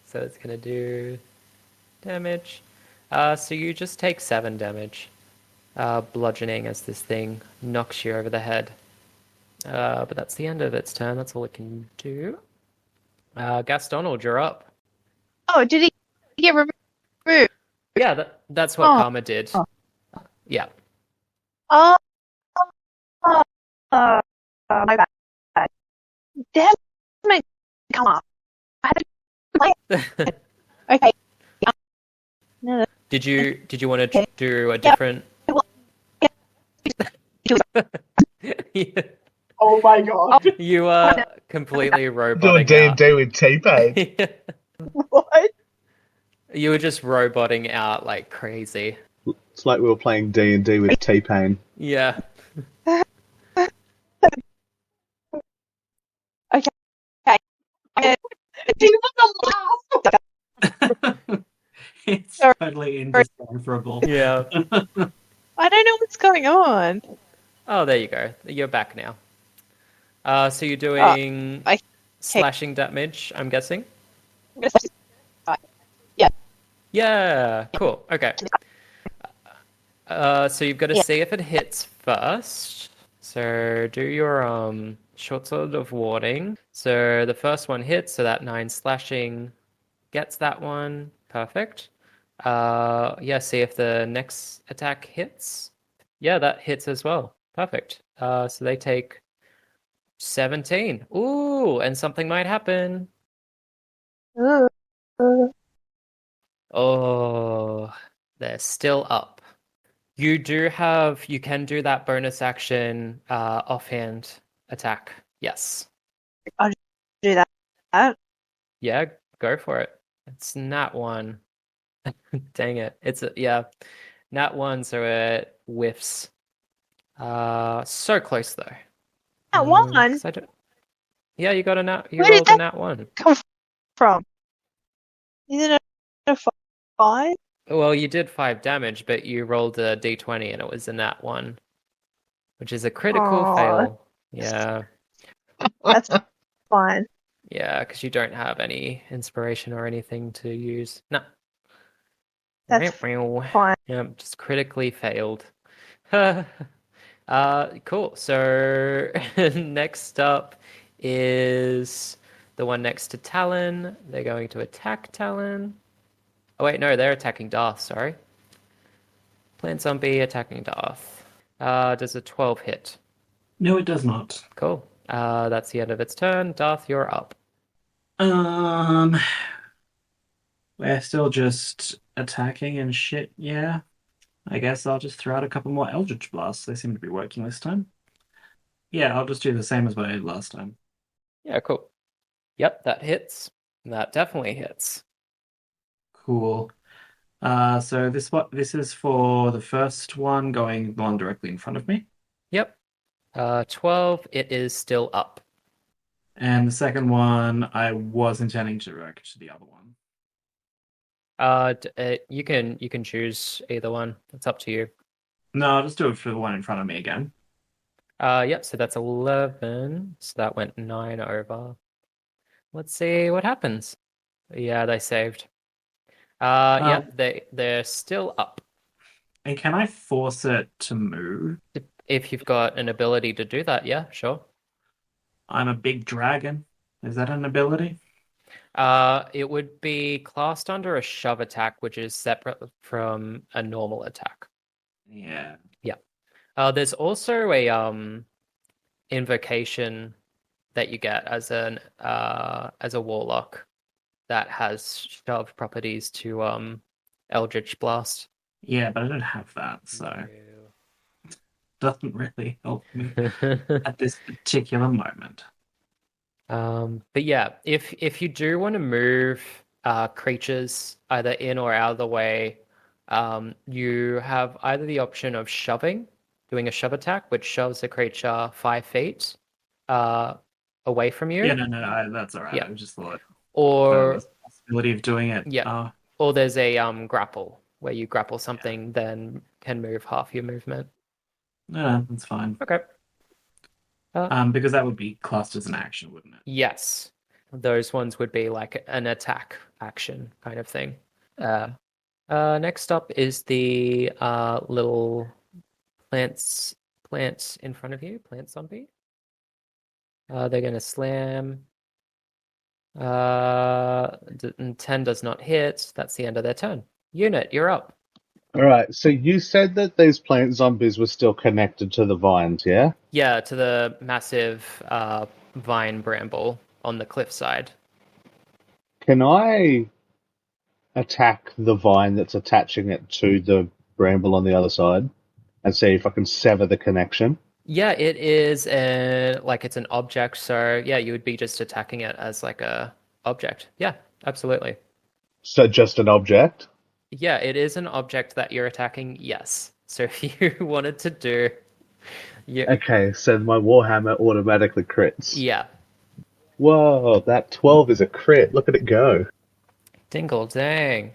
So it's going to do damage. So you just take 7 damage. Bludgeoning as this thing knocks you over the head. But that's the end of its turn. That's all it can do. Gastonald, you're up. Oh, did he get removed? Yeah, that's what Karma did. Oh. Yeah. Oh, my bad. Damn it, come up. I had to play it. Okay. No, Did you want to Okay. do a different? Yeah. Oh my god. You are completely Do a roboting out. D&D with T-Pain. What? You were just roboting out like crazy. It's like we were playing D&D with T-Pain. Yeah. Okay. Even the last It's Sorry. totally indecipherable. Yeah. I don't know what's going on. Oh, there you go. You're back now. So you're doing I- slashing damage, I'm guessing? Yeah. Yeah, cool. Okay. So you've got to Yeah. see if it hits first. So do your short sword of warding. So the first one hits, so that 9 slashing gets that one. Perfect. Yeah, see if the next attack hits. Yeah, that hits as well. Perfect. So they take 17. Ooh, and something might happen. Uh, Oh, they're still up. You can do that bonus action offhand attack. Yes. I'll do that. Yeah, go for it. It's nat 1. Dang it. Yeah, nat 1, so it whiffs. So close though. That one? 'Cause Yeah, you got a nat. You Where did rolled a that- nat 1. Come from? Isn't it a 5? Well, you did 5 damage, but you rolled a d20 and it was a nat 1, which is a critical Aw. fail. Yeah. That's fine. Yeah, because you don't have any inspiration or anything to use. No. That's fine. Yeah, just critically failed. Cool. So next up is the one next to Talon. They're going to attack Talon. Oh wait, no, they're attacking Darth, sorry. Plant zombie attacking Darth. Does a 12 hit? No, it does not. Cool. That's the end of its turn. Darth, you're up. We're still just attacking and shit, yeah. I guess I'll just throw out a couple more Eldritch Blasts. They seem to be working this time. Yeah, I'll just do the same as what I did last time. Yeah, cool. Yep, that hits. That definitely hits. Cool. So this is for the first one going the one directly in front of me. Yep. 12, it is still up. And the second one, I was intending to direct to the other one. You can choose either one. It's up to you. No, I'll just do it for the one in front of me again. Yep, so that's 11. So that went 9 over. Let's see what happens. Yeah, they saved. Yep, they're still up. And can I force it to move? If you've got an ability to do that, yeah, sure. I'm a big dragon. Is that an ability? It would be classed under a shove attack, which is separate from a normal attack. Yeah. There's also a invocation that you get as a warlock that has shove properties to Eldritch Blast. Yeah, but I don't have that, so it doesn't really help me at this particular moment. But yeah, if you do want to move creatures either in or out of the way, you have either the option of doing a shove attack, which shoves a creature 5 feet away from you. Yeah, no, that's all right. Yeah. I just thought Or there's a possibility of doing it. Yeah. Or there's a grapple, where you grapple something, then can move half your movement. No, that's fine. Okay. Because that would be classed as an action, wouldn't it? Yes. Those ones would be like an attack action kind of thing. Next up is the little plant in front of you, plant zombie. They're going to slam. 10 does not hit. That's the end of their turn. Unit, you're up. All right. So you said that these plant zombies were still connected to the vines, yeah? Yeah, to the massive vine bramble on the cliffside. Can I attack the vine that's attaching it to the bramble on the other side and see if I can sever the connection? Yeah, it is like it's an object, so yeah, you would be just attacking it as like a object. Yeah, absolutely. So just an object? Yeah, it is an object that you're attacking, yes. So if you wanted to do you Okay, so my Warhammer automatically crits. yeah. Whoa, that 12 is a crit. Look at it go. Dingle dang.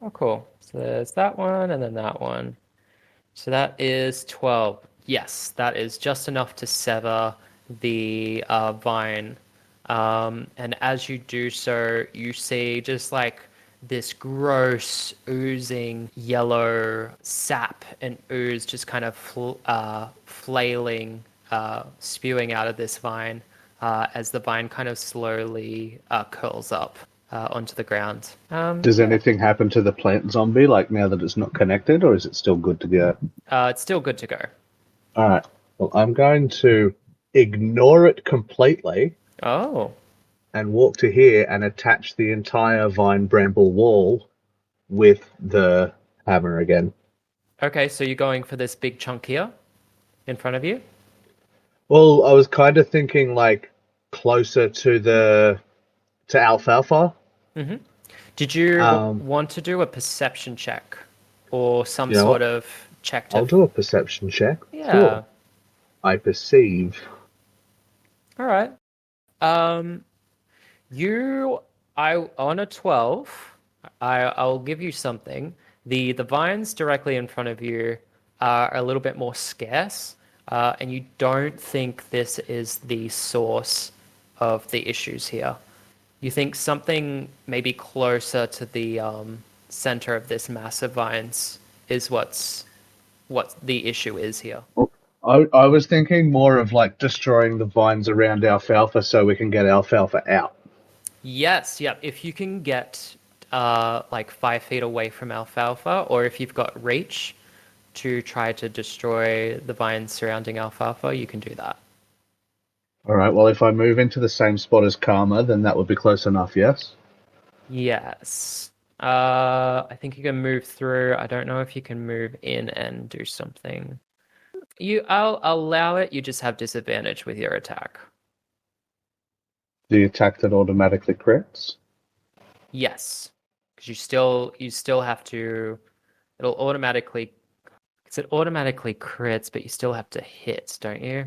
Oh cool. So there's that one and then that one. So that is 12. Yes, that is just enough to sever the vine. And as you do so, you see just like this gross, oozing yellow sap and ooze just kind of flailing, spewing out of this vine as the vine kind of slowly curls up onto the ground. Does anything happen to the plant zombie, like now that it's not connected, or is it still good to go? It's still good to go. All right. Well, I'm going to ignore it completely Oh, and walk to here and attach the entire vine bramble wall with the hammer again. okay. So you're going for this big chunk here in front of you? Well, I was kind of thinking like closer to alfalfa. Mm-hmm. Did you want to do a perception check or some sort of check to... I'll do a perception check. Yeah. Sure. I perceive. All right. On a 12, I'll give you something. The vines directly in front of you are a little bit more scarce, and you don't think this is the source of the issues here. You think something maybe closer to the center of this mass of vines is what the issue is here. I was thinking more of like destroying the vines around alfalfa so we can get alfalfa out. Yes, yep. If you can get like 5 feet away from alfalfa, or if you've got reach to try to destroy the vines surrounding alfalfa, you can do that. All right, well, if I move into the same spot as Karma, then that would be close enough, yes? Yes. I think you can move through. I don't know if you can move in and do something. I'll allow it. You just have disadvantage with your attack. The attack that automatically crits? Yes, because you still have to. It'll automatically. Because it automatically crits, but you still have to hit, don't you?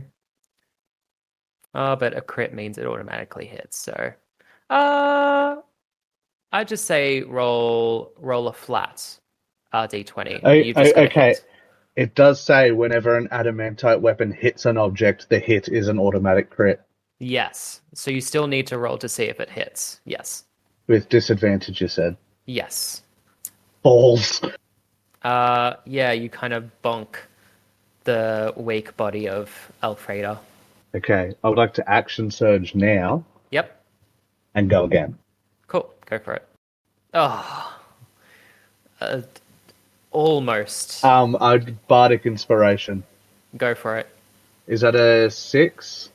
Oh, but a crit means it automatically hits. So, I just say roll a flat d20. You just gotta Okay. hit. It does say whenever an adamantite weapon hits an object, the hit is an automatic crit. Yes. So you still need to roll to see if it hits. Yes. With disadvantage, you said. Yes. Balls. Yeah, you kind of bonk the weak body of Alfreda. Okay, I would like to action surge now Yep. and go again. Cool. Go for it. Oh. Almost. Bardic inspiration. Go for it. Is that a 6?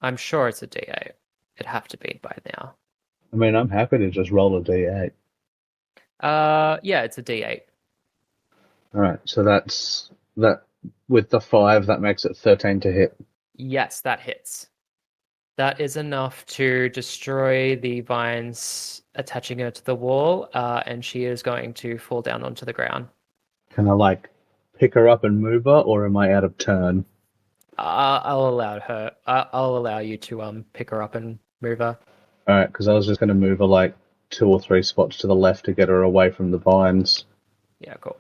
I'm sure it's a D8. It'd have to be by now. I mean, I'm happy to just roll a d8. Yeah, it's a D8. All right, so that's that. With the 5, that makes it 13 to hit. Yes, that hits. That is enough to destroy the vines attaching her to the wall, and she is going to fall down onto the ground. Can I, like, pick her up and move her, or am I out of turn? I'll allow you to pick her up and move her. All right, because I was just going to move her, like, 2 or 3 spots to the left to get her away from the vines. Yeah, cool.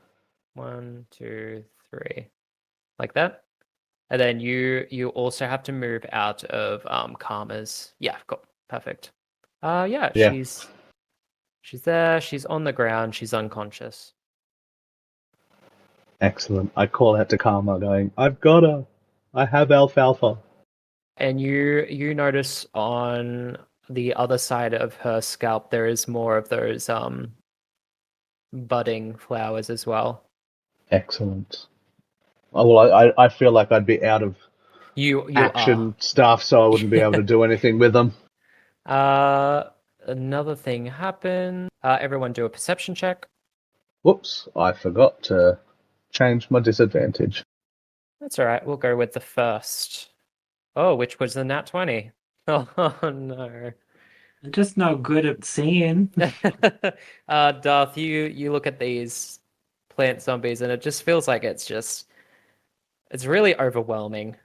1, 2, 3. Like that. And then you also have to move out of Karma's. Yeah, cool. Perfect. Yeah. She's there, she's on the ground, she's unconscious. Excellent. I call out to Karma going, I've got her. I have alfalfa. And you notice on the other side of her scalp there is more of those budding flowers as well. Excellent. Oh, well, I feel like I'd be out of You action stuff, so I wouldn't be able to do anything with them. are. Another thing happened. Everyone do a perception check. Whoops, I forgot to change my disadvantage. That's all right. We'll go with the first. Oh, which was the nat 20. Oh no. I'm just no good at seeing. Darth, you look at these plant zombies and it just feels like it's really overwhelming.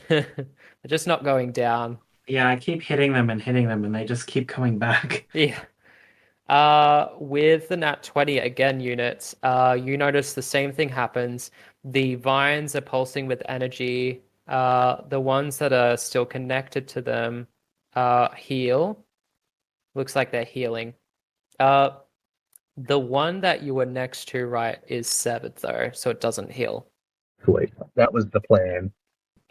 They're just not going down. Yeah, I keep hitting them, and they just keep coming back. Yeah. With the nat 20 again units, you notice the same thing happens. The vines are pulsing with energy. The ones that are still connected to them heal. Looks like they're healing. The one that you were next to, right, is severed though, so it doesn't heal. Sweet. That was the plan.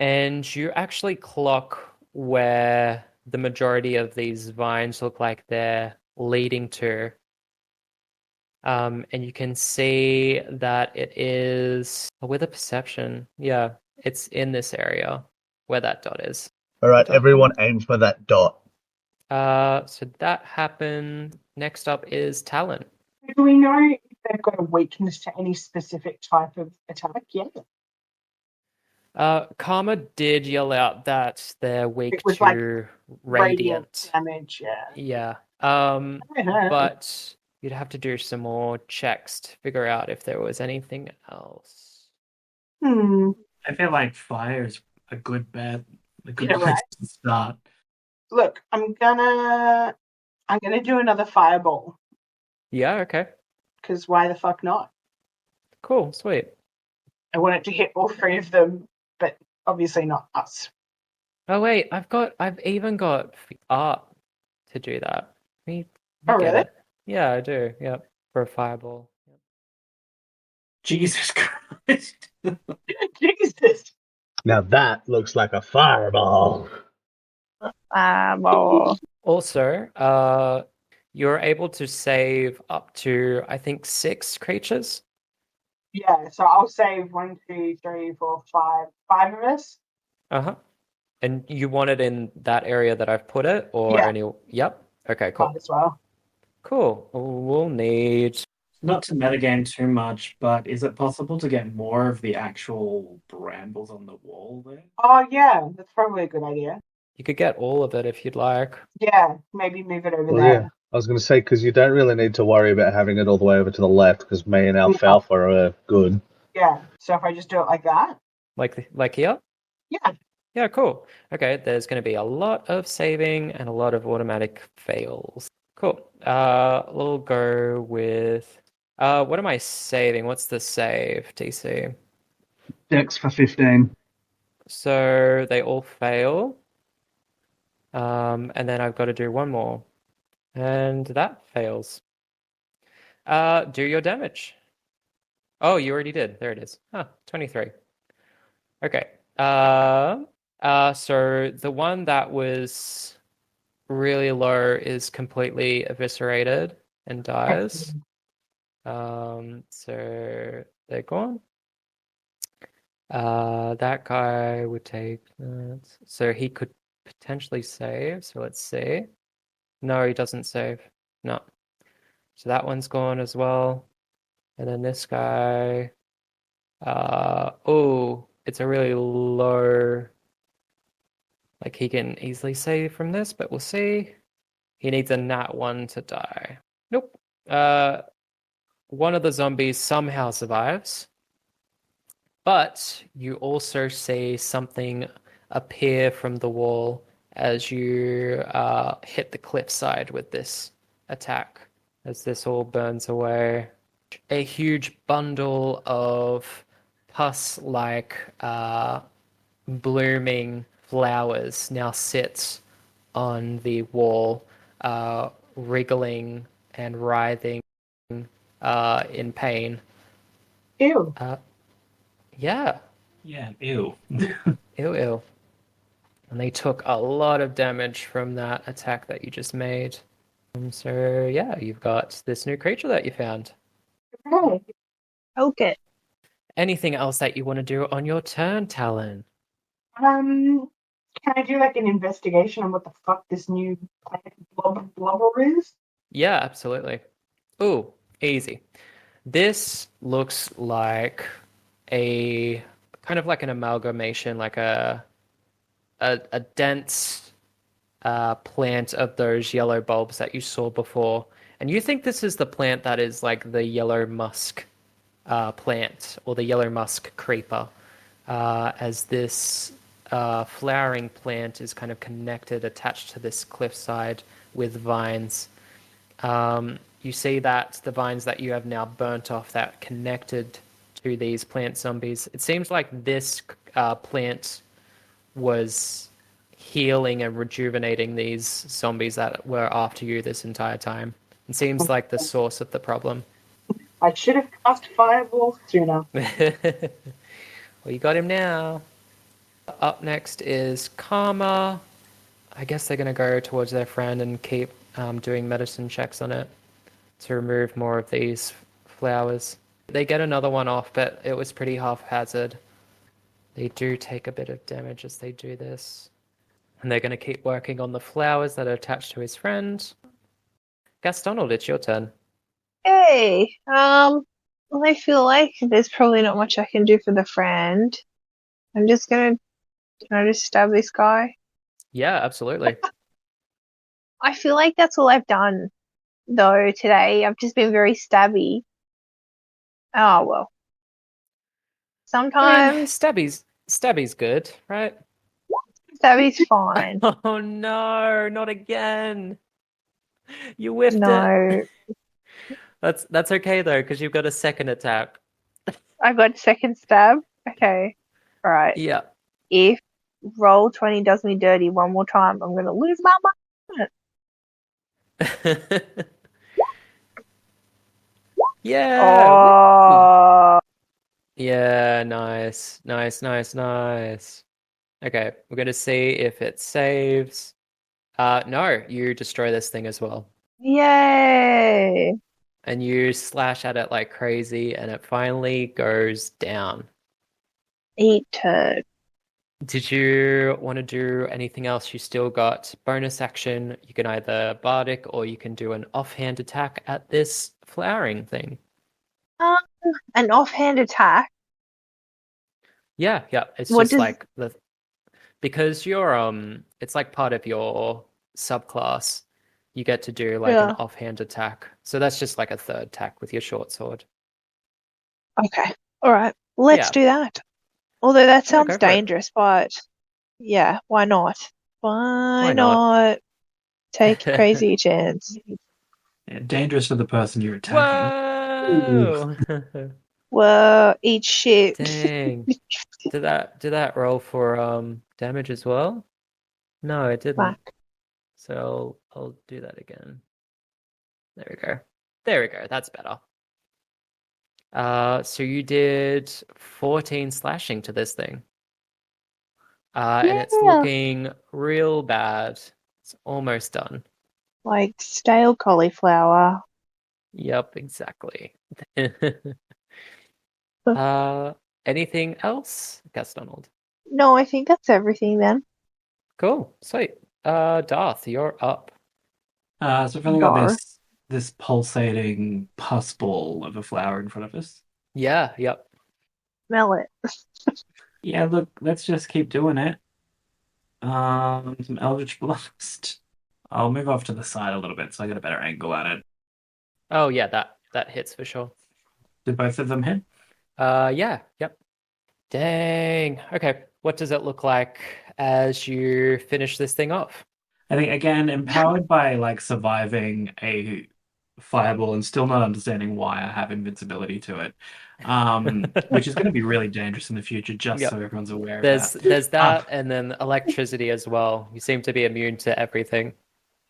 And you actually clock where the majority of these vines look like they're leading to. And you can see that it is with a perception. Yeah, it's in this area where that dot is. All right, everyone aim for that dot. So that happened. Next up is Talon. Do we know if they've got a weakness to any specific type of attack yet? Karma did yell out that they're weak It was to like radiant. damage, yeah. Yeah. Yeah. But you'd have to do some more checks to figure out if there was anything else. I feel like fire's a good bet, a good place to start. Look, I'm gonna do another fireball. Yeah, okay. Because why the fuck not? Cool, sweet. I want it to hit all three of them, but obviously not us. Oh wait, I've even got art to do that. Let me Oh, get really? it. Yeah, I do. Yep, for a fireball. Yep. Jesus Christ. Jesus. Now that looks like a fireball. Well, Also, you're able to save up to, I think, 6 creatures. Yeah, so I'll save 1, 2, 3, 4, 5. 5 of us. Uh-huh. And you want it in that area that I've put it, or Yeah. any? Yep. Okay, cool. Might as well. Cool. We'll need. Not to metagame too much, but is it possible to get more of the actual brambles on the wall there? Oh, yeah, that's probably a good idea. You could get all of it if you'd like. Yeah, maybe move it over Well, there. yeah, I was going to say, because you don't really need to worry about having it all the way over to the left, because me and Alfalfa are good. Yeah, so if I just do it like that? Like here? Yeah. Yeah, cool. Okay, there's going to be a lot of saving and a lot of automatic fails. Cool. We'll go with... what am I saving? What's the save, DC? Dex for 15. So they all fail. And then I've got to do one more. And that fails. Do your damage. Oh, you already did. There it is. 23. Okay. So the one that was really low is completely eviscerated and dies. So they're gone. That guy would take that. So he could potentially save. So let's see. No, he doesn't save. No. So that one's gone as well. And then this guy. Oh, it's a really low. Like he can easily save from this, but we'll see. He needs a nat 1 to die. Nope. One of the zombies somehow survives. But you also see something appear from the wall as you hit the cliffside with this attack. As this all burns away. A huge bundle of pus-like blooming flowers now sits on the wall, wriggling and writhing in pain. Ew. Yeah. Yeah, ew. Ew. And they took a lot of damage from that attack that you just made. So yeah, you've got this new creature that you found. Okay. poke it. Anything else that you want to do on your turn, Talon? Can I do like an investigation on what the fuck this new plant blubber is? Yeah, absolutely. Ooh, easy. This looks like a kind of like an amalgamation, like a dense plant of those yellow bulbs that you saw before. And you think this is the plant that is like the yellow musk plant or the yellow musk creeper, as this flowering plant is kind of connected, attached to this cliffside with vines. You see that the vines that you have now burnt off that connected to these plant zombies, it seems like this plant was healing and rejuvenating these zombies that were after you this entire time. It seems like the source of the problem. I should have cast Fireball sooner. Well, you got him now. Up next is Karma. I guess they're going to go towards their friend and keep doing medicine checks on it to remove more of these flowers. They get another one off, but it was pretty haphazard. They do take a bit of damage as they do this. And they're going to keep working on the flowers that are attached to his friend. Gastonald, it's your turn. Hey, well, I feel like there's probably not much I can do for the friend. I'm just gonna, can I just stab this guy? Yeah, absolutely. I feel like that's all I've done, though, today. I've just been very stabby. Oh, well. I mean, Sometimes Stabby's good, right? stabby's fine. Oh no, not again. You whiffed it. No, That's okay though, because you've got a second attack. I got second stab. Okay, all right. Yeah. If roll 20 does me dirty one more time, I'm gonna lose my mind. Yeah. Oh, Yeah, nice. Okay, we're gonna see if it saves. No, you destroy this thing as well. yay! And you slash at it like crazy, and it finally goes down. Eat turd. Did you want to do anything else? You still got bonus action. You can either bardic or you can do an offhand attack at this flowering thing. An offhand attack. Yeah. It's What just does- like because you're it's like part of your subclass. You get to do like an Yeah. offhand attack. So that's just like a third attack with your short sword. Okay, all right. Let's Yeah. do that. Although that Yeah, sounds go for it. dangerous, but yeah, why not? Why not? not? Take a crazy chance. Yeah, dangerous for the person you're attacking. Whoa! Whoa, eat shit. Dang. Did that roll for damage as well? No, it didn't. Fuck. So I'll do that again. There we go. That's better. So you did 14 slashing to this thing. And it's Yeah. looking real bad. It's almost done. Like stale cauliflower. Yep, exactly. Anything else, Gastonald? No, I think that's everything then. Cool, sweet. Darth, you're up. So we've only got Gar. this pulsating pus ball of a flower in front of us. Yeah, yep. Smell it. Yeah, look, let's just keep doing it. Some Eldritch Blast. I'll move off to the side a little bit so I get a better angle at it. Oh yeah, that hits for sure. Did both of them hit? Yeah, yep. Dang. Okay, what does it look like as you finish this thing off? I think again, empowered by like surviving a fireball and still not understanding why I have invincibility to it, which is going to be really dangerous in the future, just Yep. so everyone's aware of There's that. that, and then electricity as well. You seem to be immune to everything.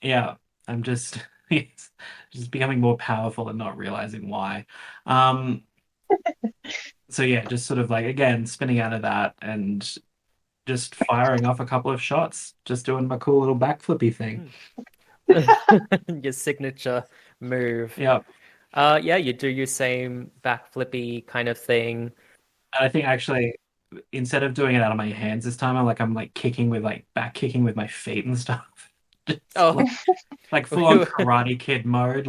Yeah, I'm just it's just becoming more powerful and not realizing why. Um, so yeah, just sort of like again spinning out of that and just firing off a couple of shots, just doing my cool little backflippy thing. Your signature move. Yeah. Yeah, you do your same backflippy kind of thing. I think actually, instead of doing it out of my hands this time, I'm kicking with back kicking with my feet and stuff. Just Oh, like full on Karate Kid mode.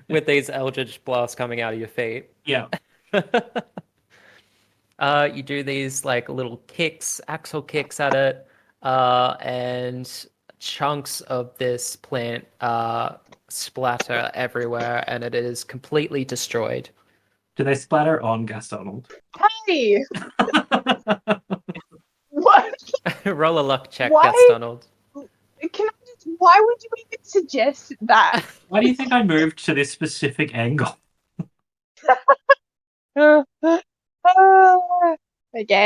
with these eldritch blasts coming out of your feet. Yeah. You do these like little kicks, axle kicks at it, and chunks of this plant splatter everywhere, and it is completely destroyed. Do they splatter on Gastonald? Hey, what? Roll a luck check, Why? Gastonald. Why would you even suggest that? Why do you think I moved to this specific angle? Okay,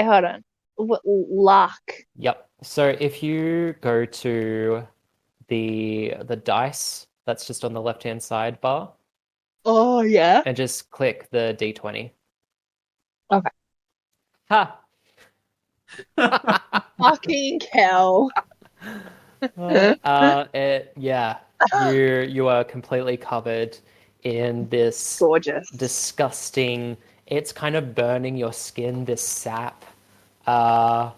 hold on. Luck. Yep. So if you go to the dice that's just on the left-hand sidebar Oh, yeah. and just click the D20. Okay. Ha! Fucking hell. Yeah, you are completely covered in this Gorgeous. disgusting. It's kind of burning your skin. This sap. No.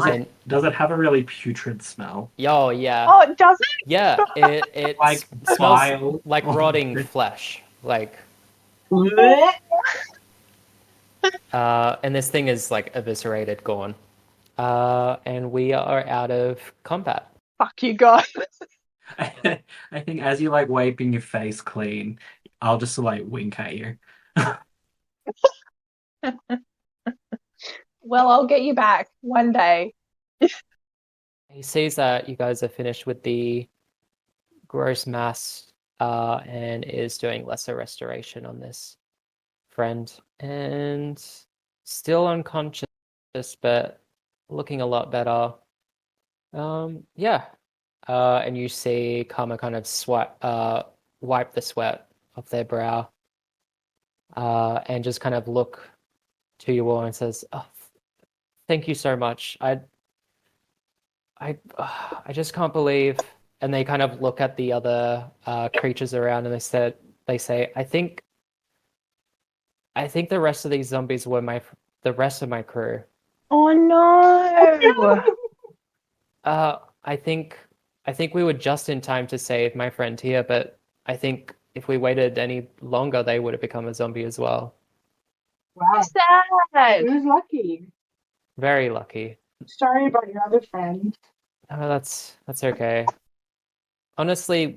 And Does it have a really putrid smell? oh yeah, Oh, does it? yeah. It Like smells bile? like rotting flesh. Like, and this thing is like eviscerated, gone. And we are out of combat. Fuck you guys. I think as you wiping your face clean, I'll just wink at you. Well, I'll get you back one day. He sees that you guys are finished with the gross mass, and is doing lesser restoration on this friend, and still unconscious, but looking a lot better. Yeah. And you see Karma kind of wipe the sweat off their brow, and just kind of look to you all and says, "Oh, thank you so much. I just can't believe." And they kind of look at the other creatures around, and they say, I think the rest of these zombies were the rest of my crew. Oh no. I think we were just in time to save my friend here, but I think if we waited any longer, they would have become a zombie as well. Wow. Sad. Who's lucky? Very lucky. Sorry about your other friend. Oh, that's okay. Honestly,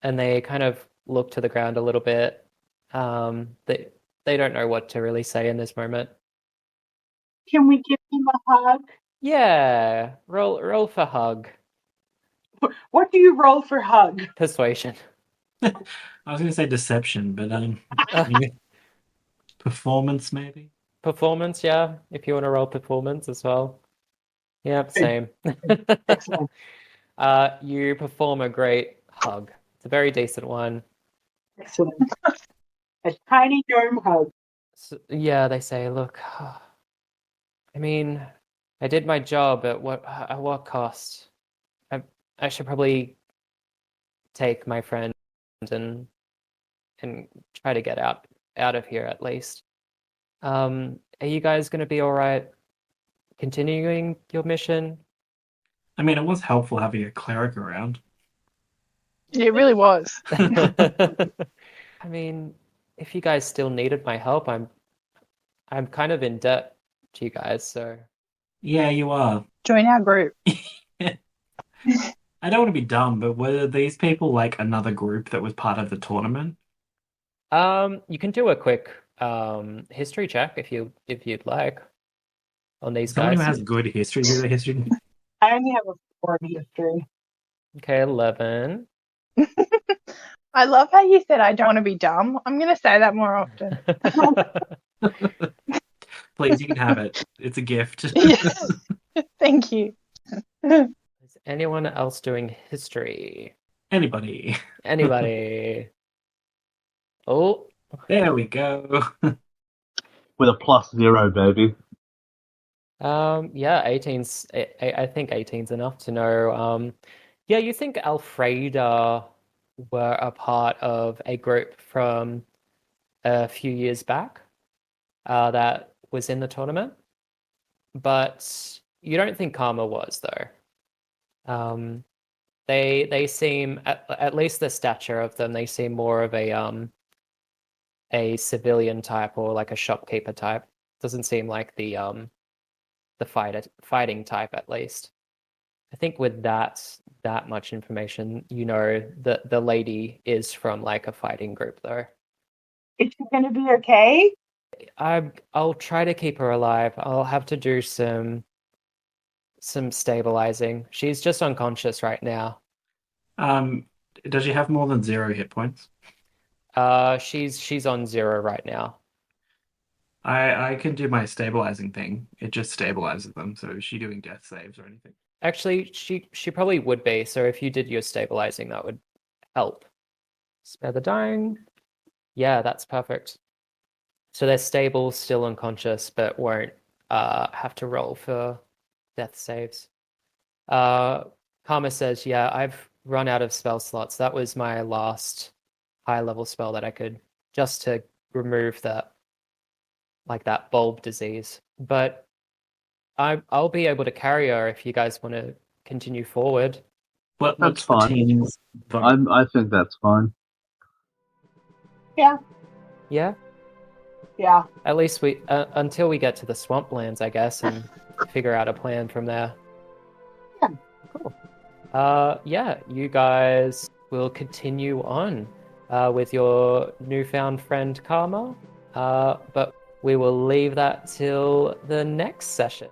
and they kind of look to the ground a little bit. They don't know what to really say in this moment. Can we give him a hug? Yeah, roll for hug. What do you roll for hug? Persuasion. I was going to say deception, but performance maybe. Performance, yeah. If you want to roll performance as well. Yeah, same. Excellent. You perform a great hug. It's a very decent one. Excellent. A tiny gnome hug. So, yeah, they say, look, I mean, I did my job at what cost? I should probably take my friend and try to get out of here at least. Are you guys going to be all right continuing your mission? I mean, it was helpful having a cleric around. It really was. I mean, if you guys still needed my help, I'm kind of in debt to you guys, so Yeah, you are. Join our group. I don't want to be dumb, but were these people another group that was part of the tournament? you can do a quick history check if you'd like on these Someone who guys. has good history, do the history. I only have a 4 in history. Okay, 11. I love how you said I don't want to be dumb. I'm going to say that more often. Please, you can have it. It's a gift. Yes. Thank you. Is anyone else doing history? Anybody. Anybody? Oh, There we go. With a +0, baby. yeah, 18's. I think 18's enough to know. Yeah, you think Alfreda were a part of a group from a few years back? that was in the tournament, but you don't think Karma was though. They seem, at least the stature of them, they seem more of a civilian type or like a shopkeeper type. Doesn't seem like the fighting type, at least. I think with that much information, you know that the lady is from like a fighting group, though. Is she going to be okay? I'll try to keep her alive. I'll have to do some stabilizing. She's just unconscious right now. Does she have more than 0 hit points? She's on 0 right now. I can do my stabilizing thing. It just stabilizes them. So is she doing death saves or anything? Actually, she probably would be. So if you did your stabilizing, that would help. Spare the dying. Yeah, that's perfect. So they're stable, still unconscious, but won't have to roll for death saves. Karma says, yeah, I've run out of spell slots. That was my last high level spell that I could, just to remove that bulb disease. But I'll be able to carry her if you guys want to continue forward. What, That's what's the fine. team's vote? I think that's fine. Yeah. Yeah? Yeah. At least we until we get to the swamplands, I guess, and figure out a plan from there. Yeah. Cool. Yeah, you guys will continue on with your newfound friend Karma, but we will leave that till the next session.